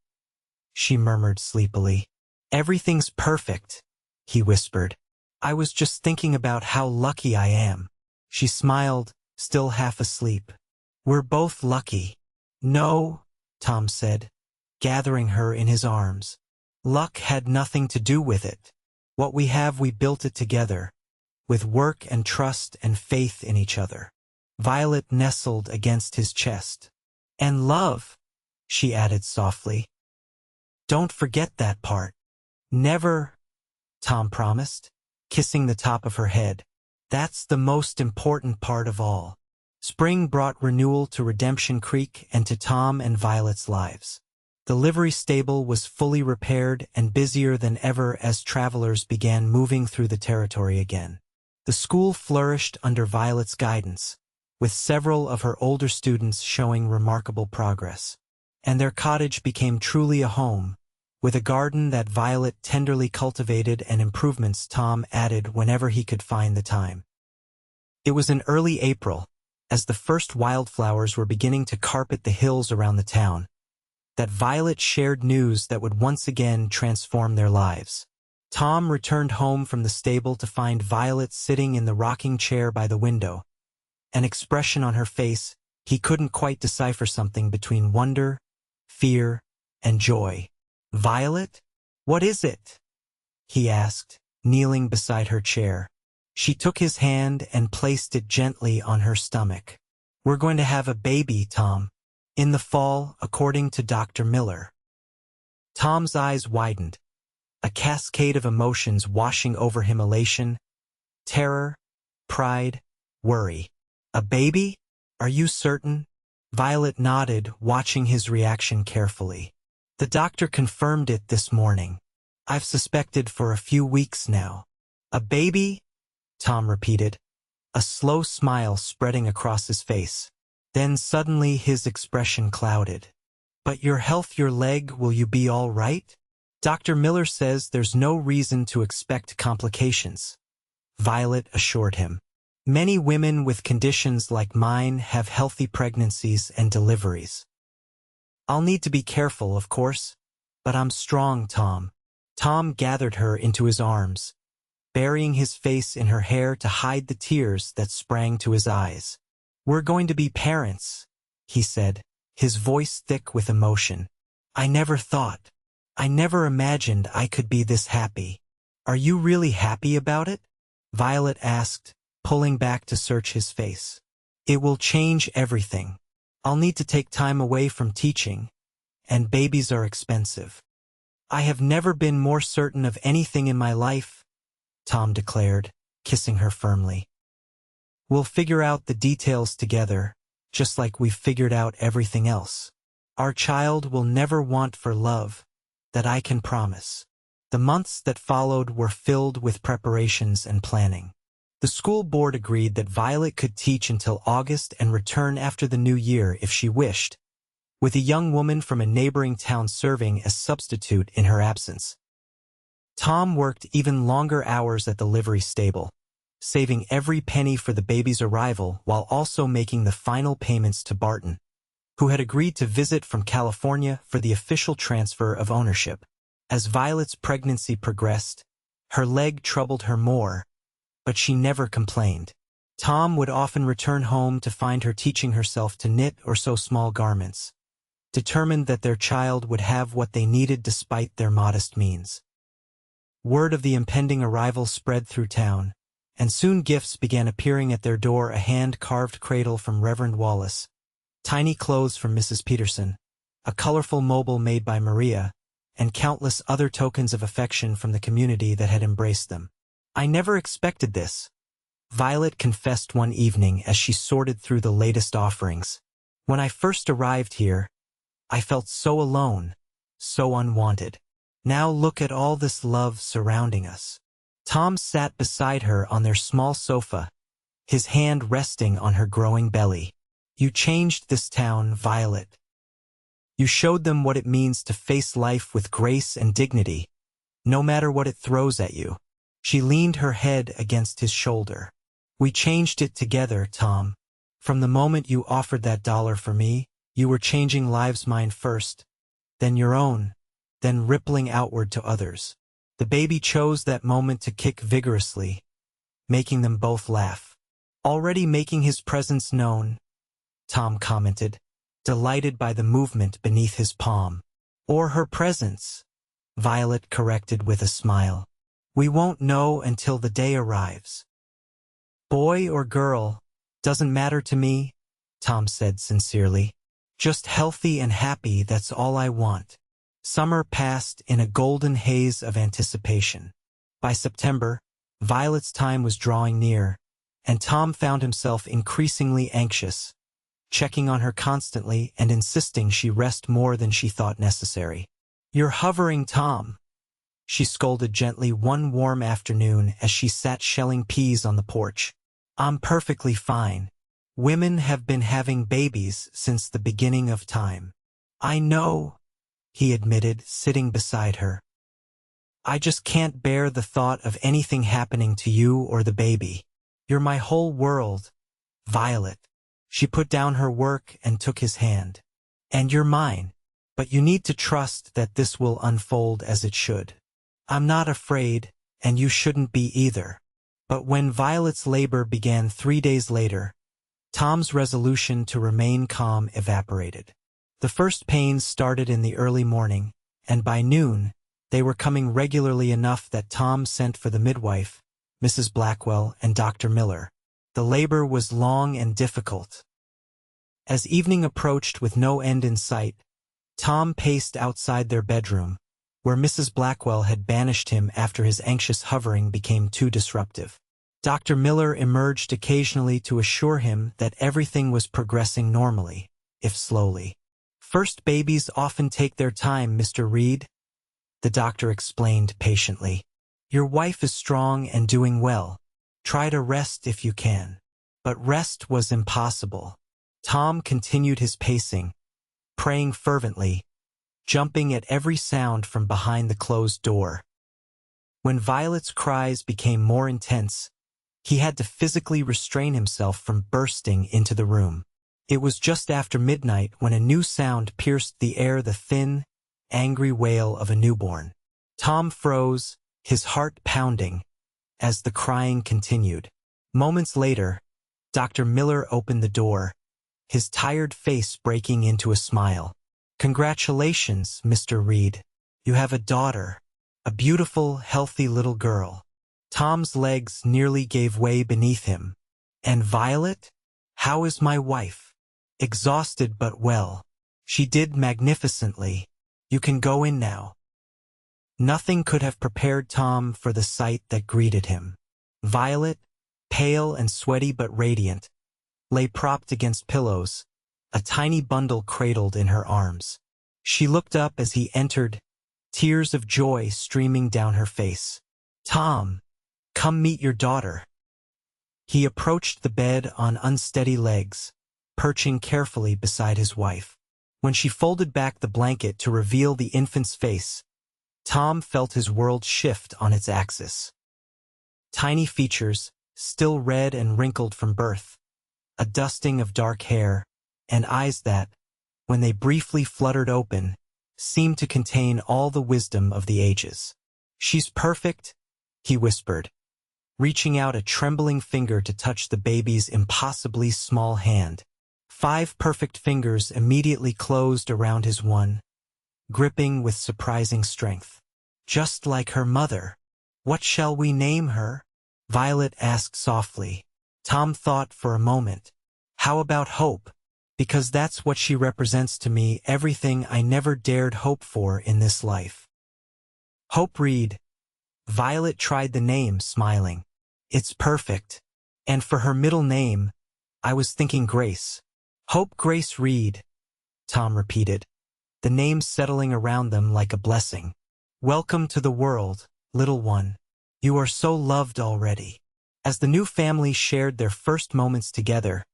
She murmured sleepily. Everything's perfect, he whispered. I was just thinking about how lucky I am. She smiled, still half asleep. We're both lucky. No, Tom said, gathering her in his arms. Luck had nothing to do with it. What we have, we built it together, with work and trust and faith in each other. Violet nestled against his chest. And love, she added softly. Don't forget that part. Never, Tom promised, kissing the top of her head. That's the most important part of all. Spring brought renewal to Redemption Creek and to Tom and Violet's lives. The livery stable was fully repaired and busier than ever as travelers began moving through the territory again. The school flourished under Violet's guidance, with several of her older students showing remarkable progress. And their cottage became truly a home, with a garden that Violet tenderly cultivated and improvements Tom added whenever he could find the time. It was in early April, as the first wildflowers were beginning to carpet the hills around the town, that Violet shared news that would once again transform their lives. Tom returned home from the stable to find Violet sitting in the rocking chair by the window, an expression on her face he couldn't quite decipher, something between wonder, fear, and joy. Violet? What is it? He asked, kneeling beside her chair. She took his hand and placed it gently on her stomach. We're going to have a baby, Tom. In the fall, according to Dr. Miller. Tom's eyes widened, a cascade of emotions washing over him: elation, terror, pride, worry. A baby? Are you certain? Violet nodded, watching his reaction carefully. The doctor confirmed it this morning. I've suspected for a few weeks now. A baby? Tom repeated, a slow smile spreading across his face. Then suddenly his expression clouded. But your health, your leg, will you be all right? Dr. Miller says there's no reason to expect complications, Violet assured him. Many women with conditions like mine have healthy pregnancies and deliveries. I'll need to be careful, of course, but I'm strong, Tom. Tom gathered her into his arms, burying his face in her hair to hide the tears that sprang to his eyes. We're going to be parents, he said, his voice thick with emotion. I never imagined I could be this happy. Are you really happy about it? Violet asked, pulling back to search his face. It will change everything. I'll need to take time away from teaching, and babies are expensive. I have never been more certain of anything in my life, Tom declared, kissing her firmly. We'll figure out the details together, just like we've figured out everything else. Our child will never want for love, that I can promise. The months that followed were filled with preparations and planning. The school board agreed that Violet could teach until August and return after the new year if she wished, with a young woman from a neighboring town serving as substitute in her absence. Tom worked even longer hours at the livery stable, saving every penny for the baby's arrival while also making the final payments to Barton, who had agreed to visit from California for the official transfer of ownership. As Violet's pregnancy progressed, her leg troubled her more, but she never complained. Tom would often return home to find her teaching herself to knit or sew small garments, determined that their child would have what they needed despite their modest means. Word of the impending arrival spread through town, and soon gifts began appearing at their door: a hand-carved cradle from Reverend Wallace, tiny clothes from Mrs. Peterson, a colorful mobile made by Maria, and countless other tokens of affection from the community that had embraced them. "I never expected this," Violet confessed one evening as she sorted through the latest offerings. "When I first arrived here, I felt so alone, so unwanted. Now look at all this love surrounding us." Tom sat beside her on their small sofa, his hand resting on her growing belly. "You changed this town, Violet. You showed them what it means to face life with grace and dignity, no matter what it throws at you." She leaned her head against his shoulder. "We changed it together, Tom. From the moment you offered that $1 for me, you were changing lives, mine first, then your own, then rippling outward to others." The baby chose that moment to kick vigorously, making them both laugh. "Already making his presence known," Tom commented, delighted by the movement beneath his palm. "Or her presence," Violet corrected with a smile. "We won't know until the day arrives." "Boy or girl, doesn't matter to me," Tom said sincerely. "Just healthy and happy, that's all I want." Summer passed in a golden haze of anticipation. By September, Violet's time was drawing near, and Tom found himself increasingly anxious, checking on her constantly and insisting she rest more than she thought necessary. "You're hovering, Tom," she scolded gently one warm afternoon as she sat shelling peas on the porch. "I'm perfectly fine. Women have been having babies since the beginning of time." "I know," he admitted, sitting beside her. "I just can't bear the thought of anything happening to you or the baby. You're my whole world, Violet." She put down her work and took his hand. "And you're mine. But you need to trust that this will unfold as it should." "I'm not afraid, and you shouldn't be either." But when Violet's labor began 3 days later, Tom's resolution to remain calm evaporated. The first pains started in the early morning, and by noon, they were coming regularly enough that Tom sent for the midwife, Mrs. Blackwell, and Dr. Miller. The labor was long and difficult. As evening approached with no end in sight, Tom paced outside their bedroom, where Mrs. Blackwell had banished him after his anxious hovering became too disruptive. Dr. Miller emerged occasionally to assure him that everything was progressing normally, if slowly. "First babies often take their time, Mr. Reed," the doctor explained patiently. "Your wife is strong and doing well. Try to rest if you can." But rest was impossible. Tom continued his pacing, praying fervently, jumping at every sound from behind the closed door. When Violet's cries became more intense, he had to physically restrain himself from bursting into the room. It was just after midnight when a new sound pierced the air, the thin, angry wail of a newborn. Tom froze, his heart pounding, as the crying continued. Moments later, Dr. Miller opened the door, his tired face breaking into a smile. "Congratulations, Mr. Reed. You have a daughter, a beautiful, healthy little girl." Tom's legs nearly gave way beneath him. "And Violet? How is my wife?" "Exhausted but well. She did magnificently. You can go in now." Nothing could have prepared Tom for the sight that greeted him. Violet, pale and sweaty but radiant, lay propped against pillows, a tiny bundle cradled in her arms. She looked up as he entered, tears of joy streaming down her face. "Tom, come meet your daughter." He approached the bed on unsteady legs, perching carefully beside his wife. When she folded back the blanket to reveal the infant's face, Tom felt his world shift on its axis. Tiny features, still red and wrinkled from birth, a dusting of dark hair, and eyes that, when they briefly fluttered open, seemed to contain all the wisdom of the ages. "She's perfect," he whispered, reaching out a trembling finger to touch the baby's impossibly small hand. 5 perfect fingers immediately closed around his one, gripping with surprising strength. "Just like her mother. What shall we name her?" Violet asked softly. Tom thought for a moment. "How about Hope? Because that's what she represents to me, everything I never dared hope for in this life." "Hope Reed." Violet tried the name, smiling. "It's perfect. And for her middle name, I was thinking Grace." "Hope Grace Reed," Tom repeated, the name settling around them like a blessing. "Welcome to the world, little one. You are so loved already." As the new family shared their first moments together,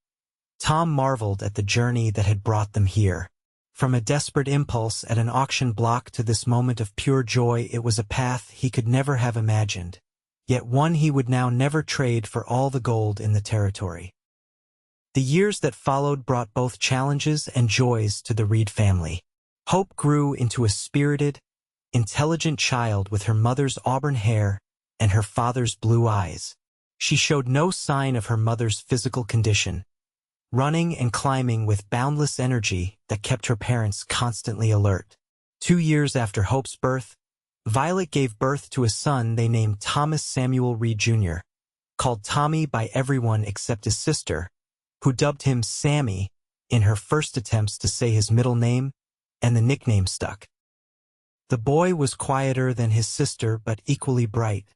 Tom marveled at the journey that had brought them here. From a desperate impulse at an auction block to this moment of pure joy, it was a path he could never have imagined, yet one he would now never trade for all the gold in the territory. The years that followed brought both challenges and joys to the Reed family. Hope grew into a spirited, intelligent child with her mother's auburn hair and her father's blue eyes. She showed no sign of her mother's physical condition, running and climbing with boundless energy that kept her parents constantly alert. 2 years after Hope's birth, Violet gave birth to a son they named Thomas Samuel Reed Jr., called Tommy by everyone except his sister, who dubbed him Sammy in her first attempts to say his middle name, and the nickname stuck. The boy was quieter than his sister but equally bright,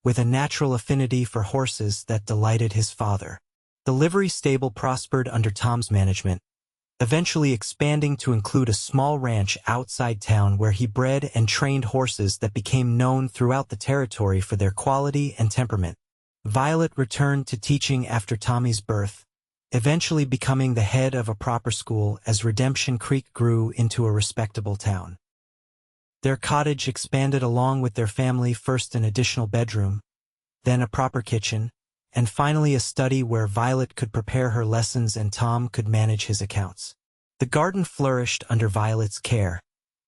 with a natural affinity for horses that delighted his father. The livery stable prospered under Tom's management, eventually expanding to include a small ranch outside town where he bred and trained horses that became known throughout the territory for their quality and temperament. Violet returned to teaching after Tommy's birth, eventually becoming the head of a proper school as Redemption Creek grew into a respectable town. Their cottage expanded along with their family, first an additional bedroom, then a proper kitchen, and finally a study where Violet could prepare her lessons and Tom could manage his accounts. The garden flourished under Violet's care,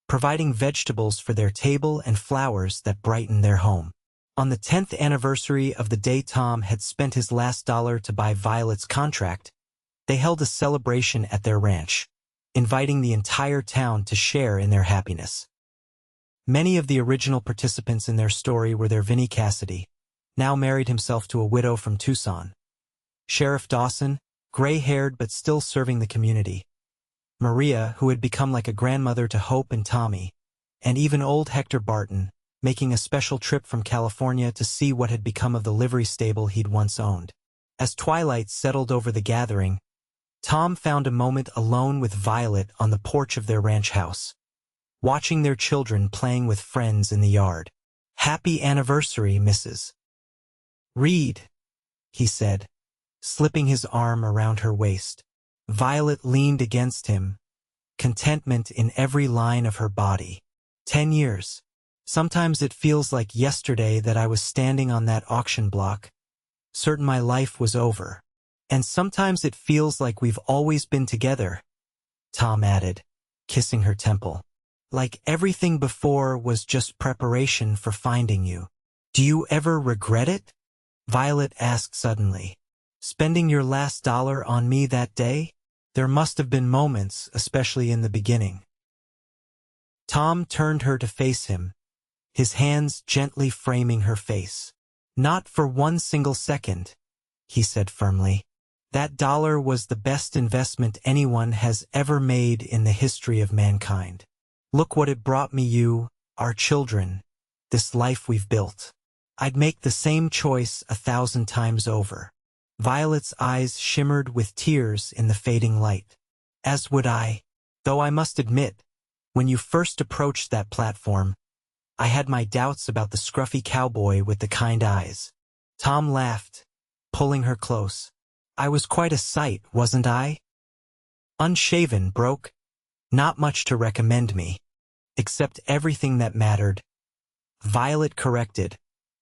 providing vegetables for their table and flowers that brightened their home. On the 10th anniversary of the day Tom had spent his last dollar to buy Violet's contract, they held a celebration at their ranch, inviting the entire town to share in their happiness. Many of the original participants in their story were their Vinnie Cassidy, now married himself to a widow from Tucson; Sheriff Dawson, gray-haired but still serving the community; Maria, who had become like a grandmother to Hope and Tommy; and even old Hector Barton, making a special trip from California to see what had become of the livery stable he'd once owned. As twilight settled over the gathering, Tom found a moment alone with Violet on the porch of their ranch house, watching their children playing with friends in the yard. "Happy anniversary, Mrs. Reed," he said, slipping his arm around her waist. Violet leaned against him, contentment in every line of her body. 10 years. Sometimes it feels like yesterday that I was standing on that auction block, certain my life was over. And sometimes it feels like we've always been together," Tom added, kissing her temple. "Like everything before was just preparation for finding you." "Do you ever regret it?" Violet asked suddenly. "Spending your last dollar on me that day? There must have been moments, especially in the beginning." Tom turned her to face him, his hands gently framing her face. "Not for one single second," he said firmly. "That dollar was the best investment anyone has ever made in the history of mankind. Look what it brought me, you, our children, this life we've built. I'd make the same choice 1,000 times over." Violet's eyes shimmered with tears in the fading light. "As would I. Though I must admit, when you first approached that platform, I had my doubts about the scruffy cowboy with the kind eyes." Tom laughed, pulling her close. "I was quite a sight, wasn't I? Unshaven, broke, Not much to recommend me. Except everything that mattered. Violet corrected,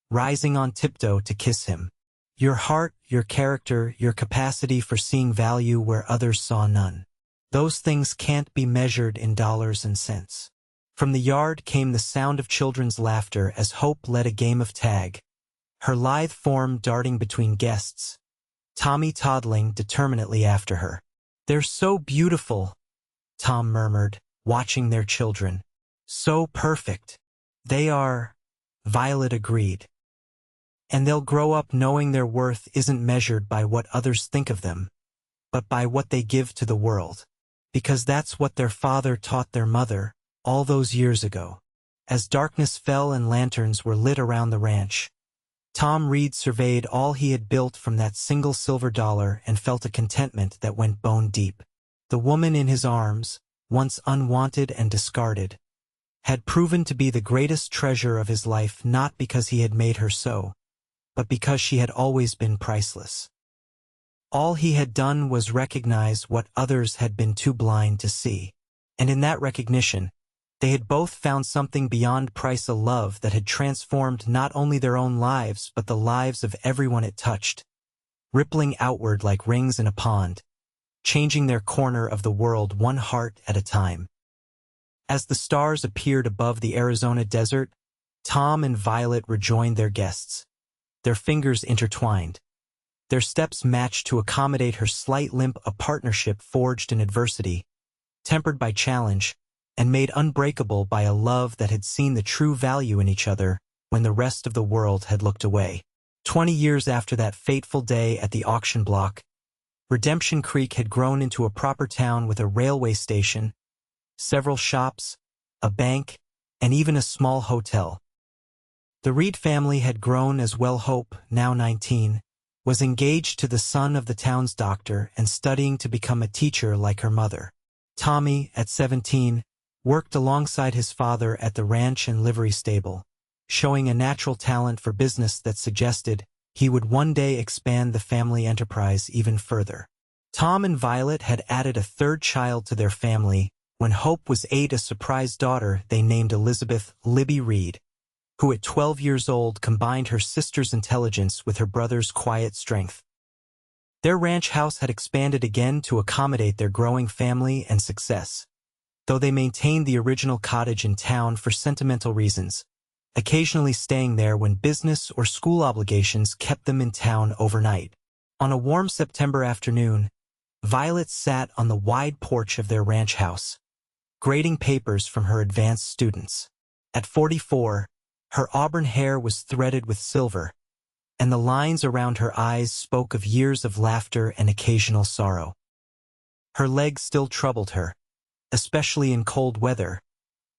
rising on tiptoe to kiss him. Your heart, your character, your capacity for seeing value where others saw none. Those things can't be measured in dollars and cents. From the yard came the sound of children's laughter as Hope led a game of tag, her lithe form darting between guests, Tommy toddling determinately after her. They're so beautiful, Tom murmured, watching their children. So perfect. They are, Violet agreed. And they'll grow up knowing their worth isn't measured by what others think of them, but by what they give to the world. Because that's what their father taught their mother, all those years ago. As darkness fell and lanterns were lit around the ranch, Tom Reed surveyed all he had built from that single silver dollar and felt a contentment that went bone deep. The woman in his arms, once unwanted and discarded, had proven to be the greatest treasure of his life, not because he had made her so, but because she had always been priceless. All he had done was recognize what others had been too blind to see. And in that recognition, they had both found something beyond price, a love that had transformed not only their own lives but the lives of everyone it touched, rippling outward like rings in a pond, changing their corner of the world one heart at a time. As the stars appeared above the Arizona desert, Tom and Violet rejoined their guests, their fingers intertwined, their steps matched to accommodate her slight limp, a partnership forged in adversity, tempered by challenge, and made unbreakable by a love that had seen the true value in each other when the rest of the world had looked away. 20 years after that fateful day at the auction block, Redemption Creek had grown into a proper town with a railway station, several shops, a bank, and even a small hotel. The Reed family had grown as well. Hope, now 19, was engaged to the son of the town's doctor and studying to become a teacher like her mother. Tommy, at 17, worked alongside his father at the ranch and livery stable, showing a natural talent for business that suggested he would one day expand the family enterprise even further. Tom and Violet had added a third child to their family when Hope was 8, a surprise daughter they named Elizabeth Libby Reed, who at 12 years old combined her sister's intelligence with her brother's quiet strength. Their ranch house had expanded again to accommodate their growing family and success, though they maintained the original cottage in town for sentimental reasons, occasionally staying there when business or school obligations kept them in town overnight. On a warm September afternoon, Violet sat on the wide porch of their ranch house, grading papers from her advanced students. At 44, her auburn hair was threaded with silver, and the lines around her eyes spoke of years of laughter and occasional sorrow. Her leg still troubled her, especially in cold weather,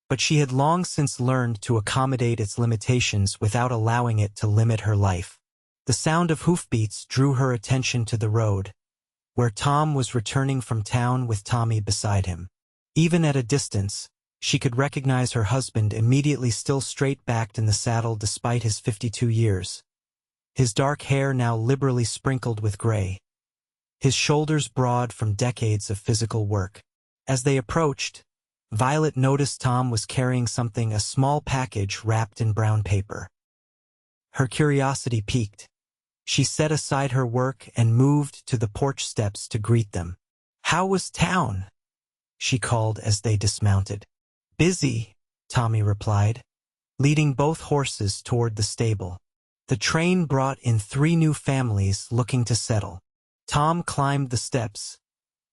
but she had long since learned to accommodate its limitations without allowing it to limit her life. The sound of hoofbeats drew her attention to the road, where Tom was returning from town with Tommy beside him. Even at a distance, she could recognize her husband immediately, still straight-backed in the saddle despite his 52 years. His dark hair now liberally sprinkled with gray, his shoulders broad from decades of physical work. As they approached, Violet noticed Tom was carrying something, a small package wrapped in brown paper. Her curiosity piqued. She set aside her work and moved to the porch steps to greet them. "How was town?" she called as they dismounted. "Busy," Tommy replied, leading both horses toward the stable. The train brought in 3 new families looking to settle. Tom climbed the steps,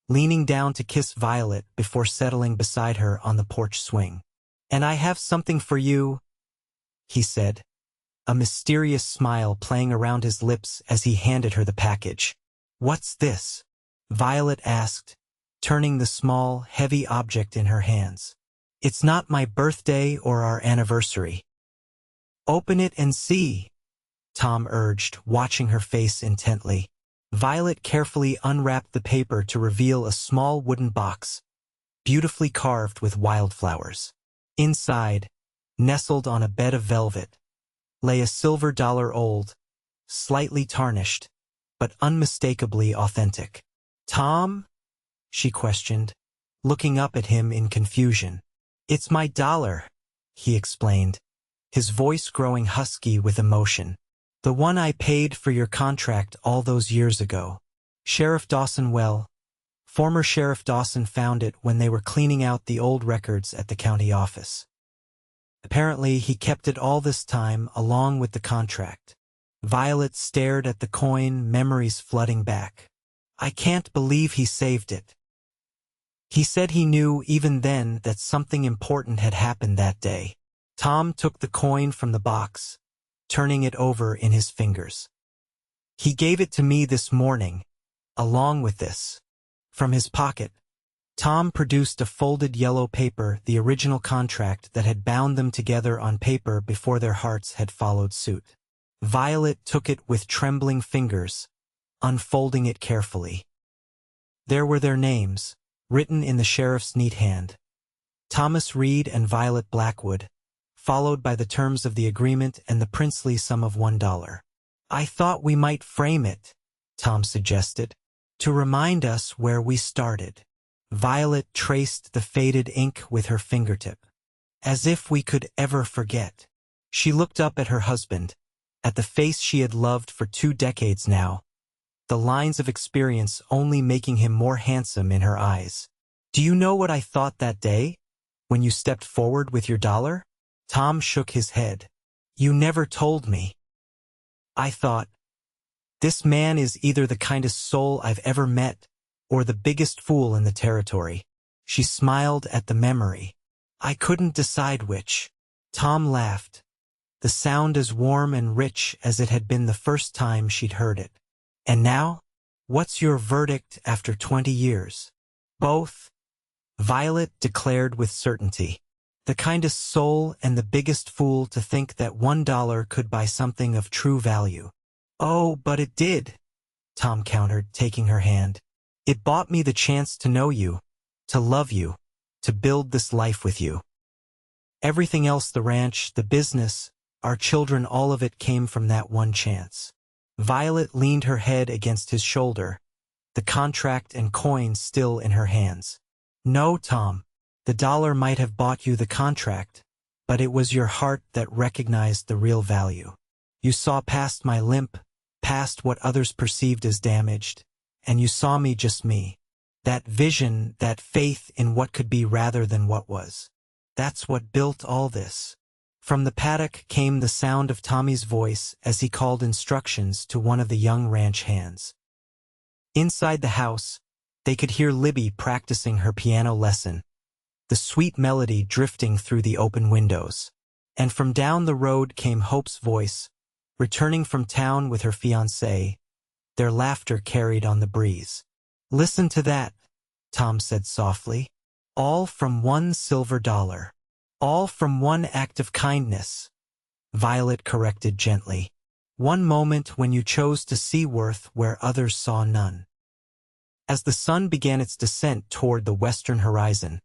leaning down to kiss Violet before settling beside her on the porch swing. "And I have something for you," he said, a mysterious smile playing around his lips as he handed her the package. "What's this?" Violet asked, turning the small, heavy object in her hands. "It's not my birthday or our anniversary." "Open it and see," Tom urged, watching her face intently. Violet carefully unwrapped the paper to reveal a small wooden box, beautifully carved with wildflowers. Inside, nestled on a bed of velvet, lay a silver $1, slightly tarnished, but unmistakably authentic. "Tom?" she questioned, looking up at him in confusion. "It's my dollar," he explained, his voice growing husky with emotion. "The one I paid for your contract all those years ago. Sheriff Dawson Former Sheriff Dawson found it when they were cleaning out the old records at the county office. Apparently, he kept it all this time along with the contract." Violet stared at the coin, memories flooding back. "I can't believe he saved it. He said he knew even then that something important had happened that day." Tom took the coin from the box, turning it over in his fingers. "He gave it to me this morning, along with this." From his pocket, Tom produced a folded yellow paper, the original contract that had bound them together on paper before their hearts had followed suit. Violet took it with trembling fingers, unfolding it carefully. There were their names, written in the sheriff's neat hand. Thomas Reed and Violet Blackwood, followed by the terms of the agreement and the princely sum of $1. "I thought we might frame it," Tom suggested, "to remind us where we started." Violet traced the faded ink with her fingertip. "As if we could ever forget." She looked up at her husband, at the face she had loved for 2 decades now, the lines of experience only making him more handsome in her eyes. "Do you know what I thought that day, when you stepped forward with your dollar?" Tom shook his head. "You never told me." "I thought, this man is either the kindest soul I've ever met, or the biggest fool in the territory." She smiled at the memory. "I couldn't decide which." Tom laughed, the sound as warm and rich as it had been the first time she'd heard it. "And now? What's your verdict after 20 years? "Both," Violet declared with certainty. "The kindest soul and the biggest fool to think that $1 could buy something of true value." "Oh, but it did," Tom countered, taking her hand. "It bought me the chance to know you, to love you, to build this life with you. Everything else, the ranch, the business, our children, all of it came from that one chance." Violet leaned her head against his shoulder, the contract and coin still in her hands. "No, Tom, the dollar might have bought you the contract, but it was your heart that recognized the real value. You saw past my limp, past what others perceived as damaged, and you saw me just me. That vision, that faith in what could be rather than what was. That's what built all this." From the paddock came the sound of Tommy's voice as he called instructions to one of the young ranch hands. Inside the house, they could hear Libby practicing her piano lesson, the sweet melody drifting through the open windows. And from down the road came Hope's voice, returning from town with her fiancé, their laughter carried on the breeze. "Listen to that," Tom said softly. "All from $1 silver. All from one act of kindness," Violet corrected gently. "One moment when you chose to see worth where others saw none." As the sun began its descent toward the western horizon,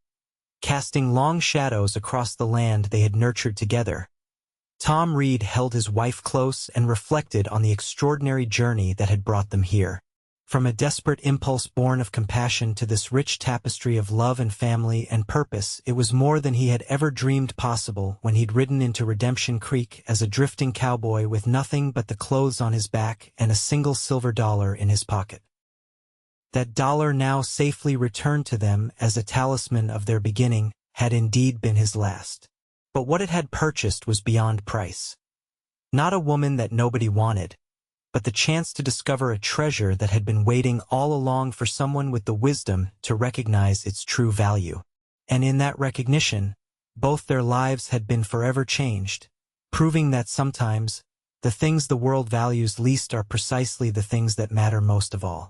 casting long shadows across the land they had nurtured together, Tom Reed held his wife close and reflected on the extraordinary journey that had brought them here. From a desperate impulse born of compassion to this rich tapestry of love and family and purpose, it was more than he had ever dreamed possible when he'd ridden into Redemption Creek as a drifting cowboy with nothing but the clothes on his back and a single silver dollar in his pocket. That dollar, now safely returned to them as a talisman of their beginning, had indeed been his last. But what it had purchased was beyond price. Not a woman that nobody wanted, but the chance to discover a treasure that had been waiting all along for someone with the wisdom to recognize its true value. And in that recognition, both their lives had been forever changed, proving that sometimes, the things the world values least are precisely the things that matter most of all.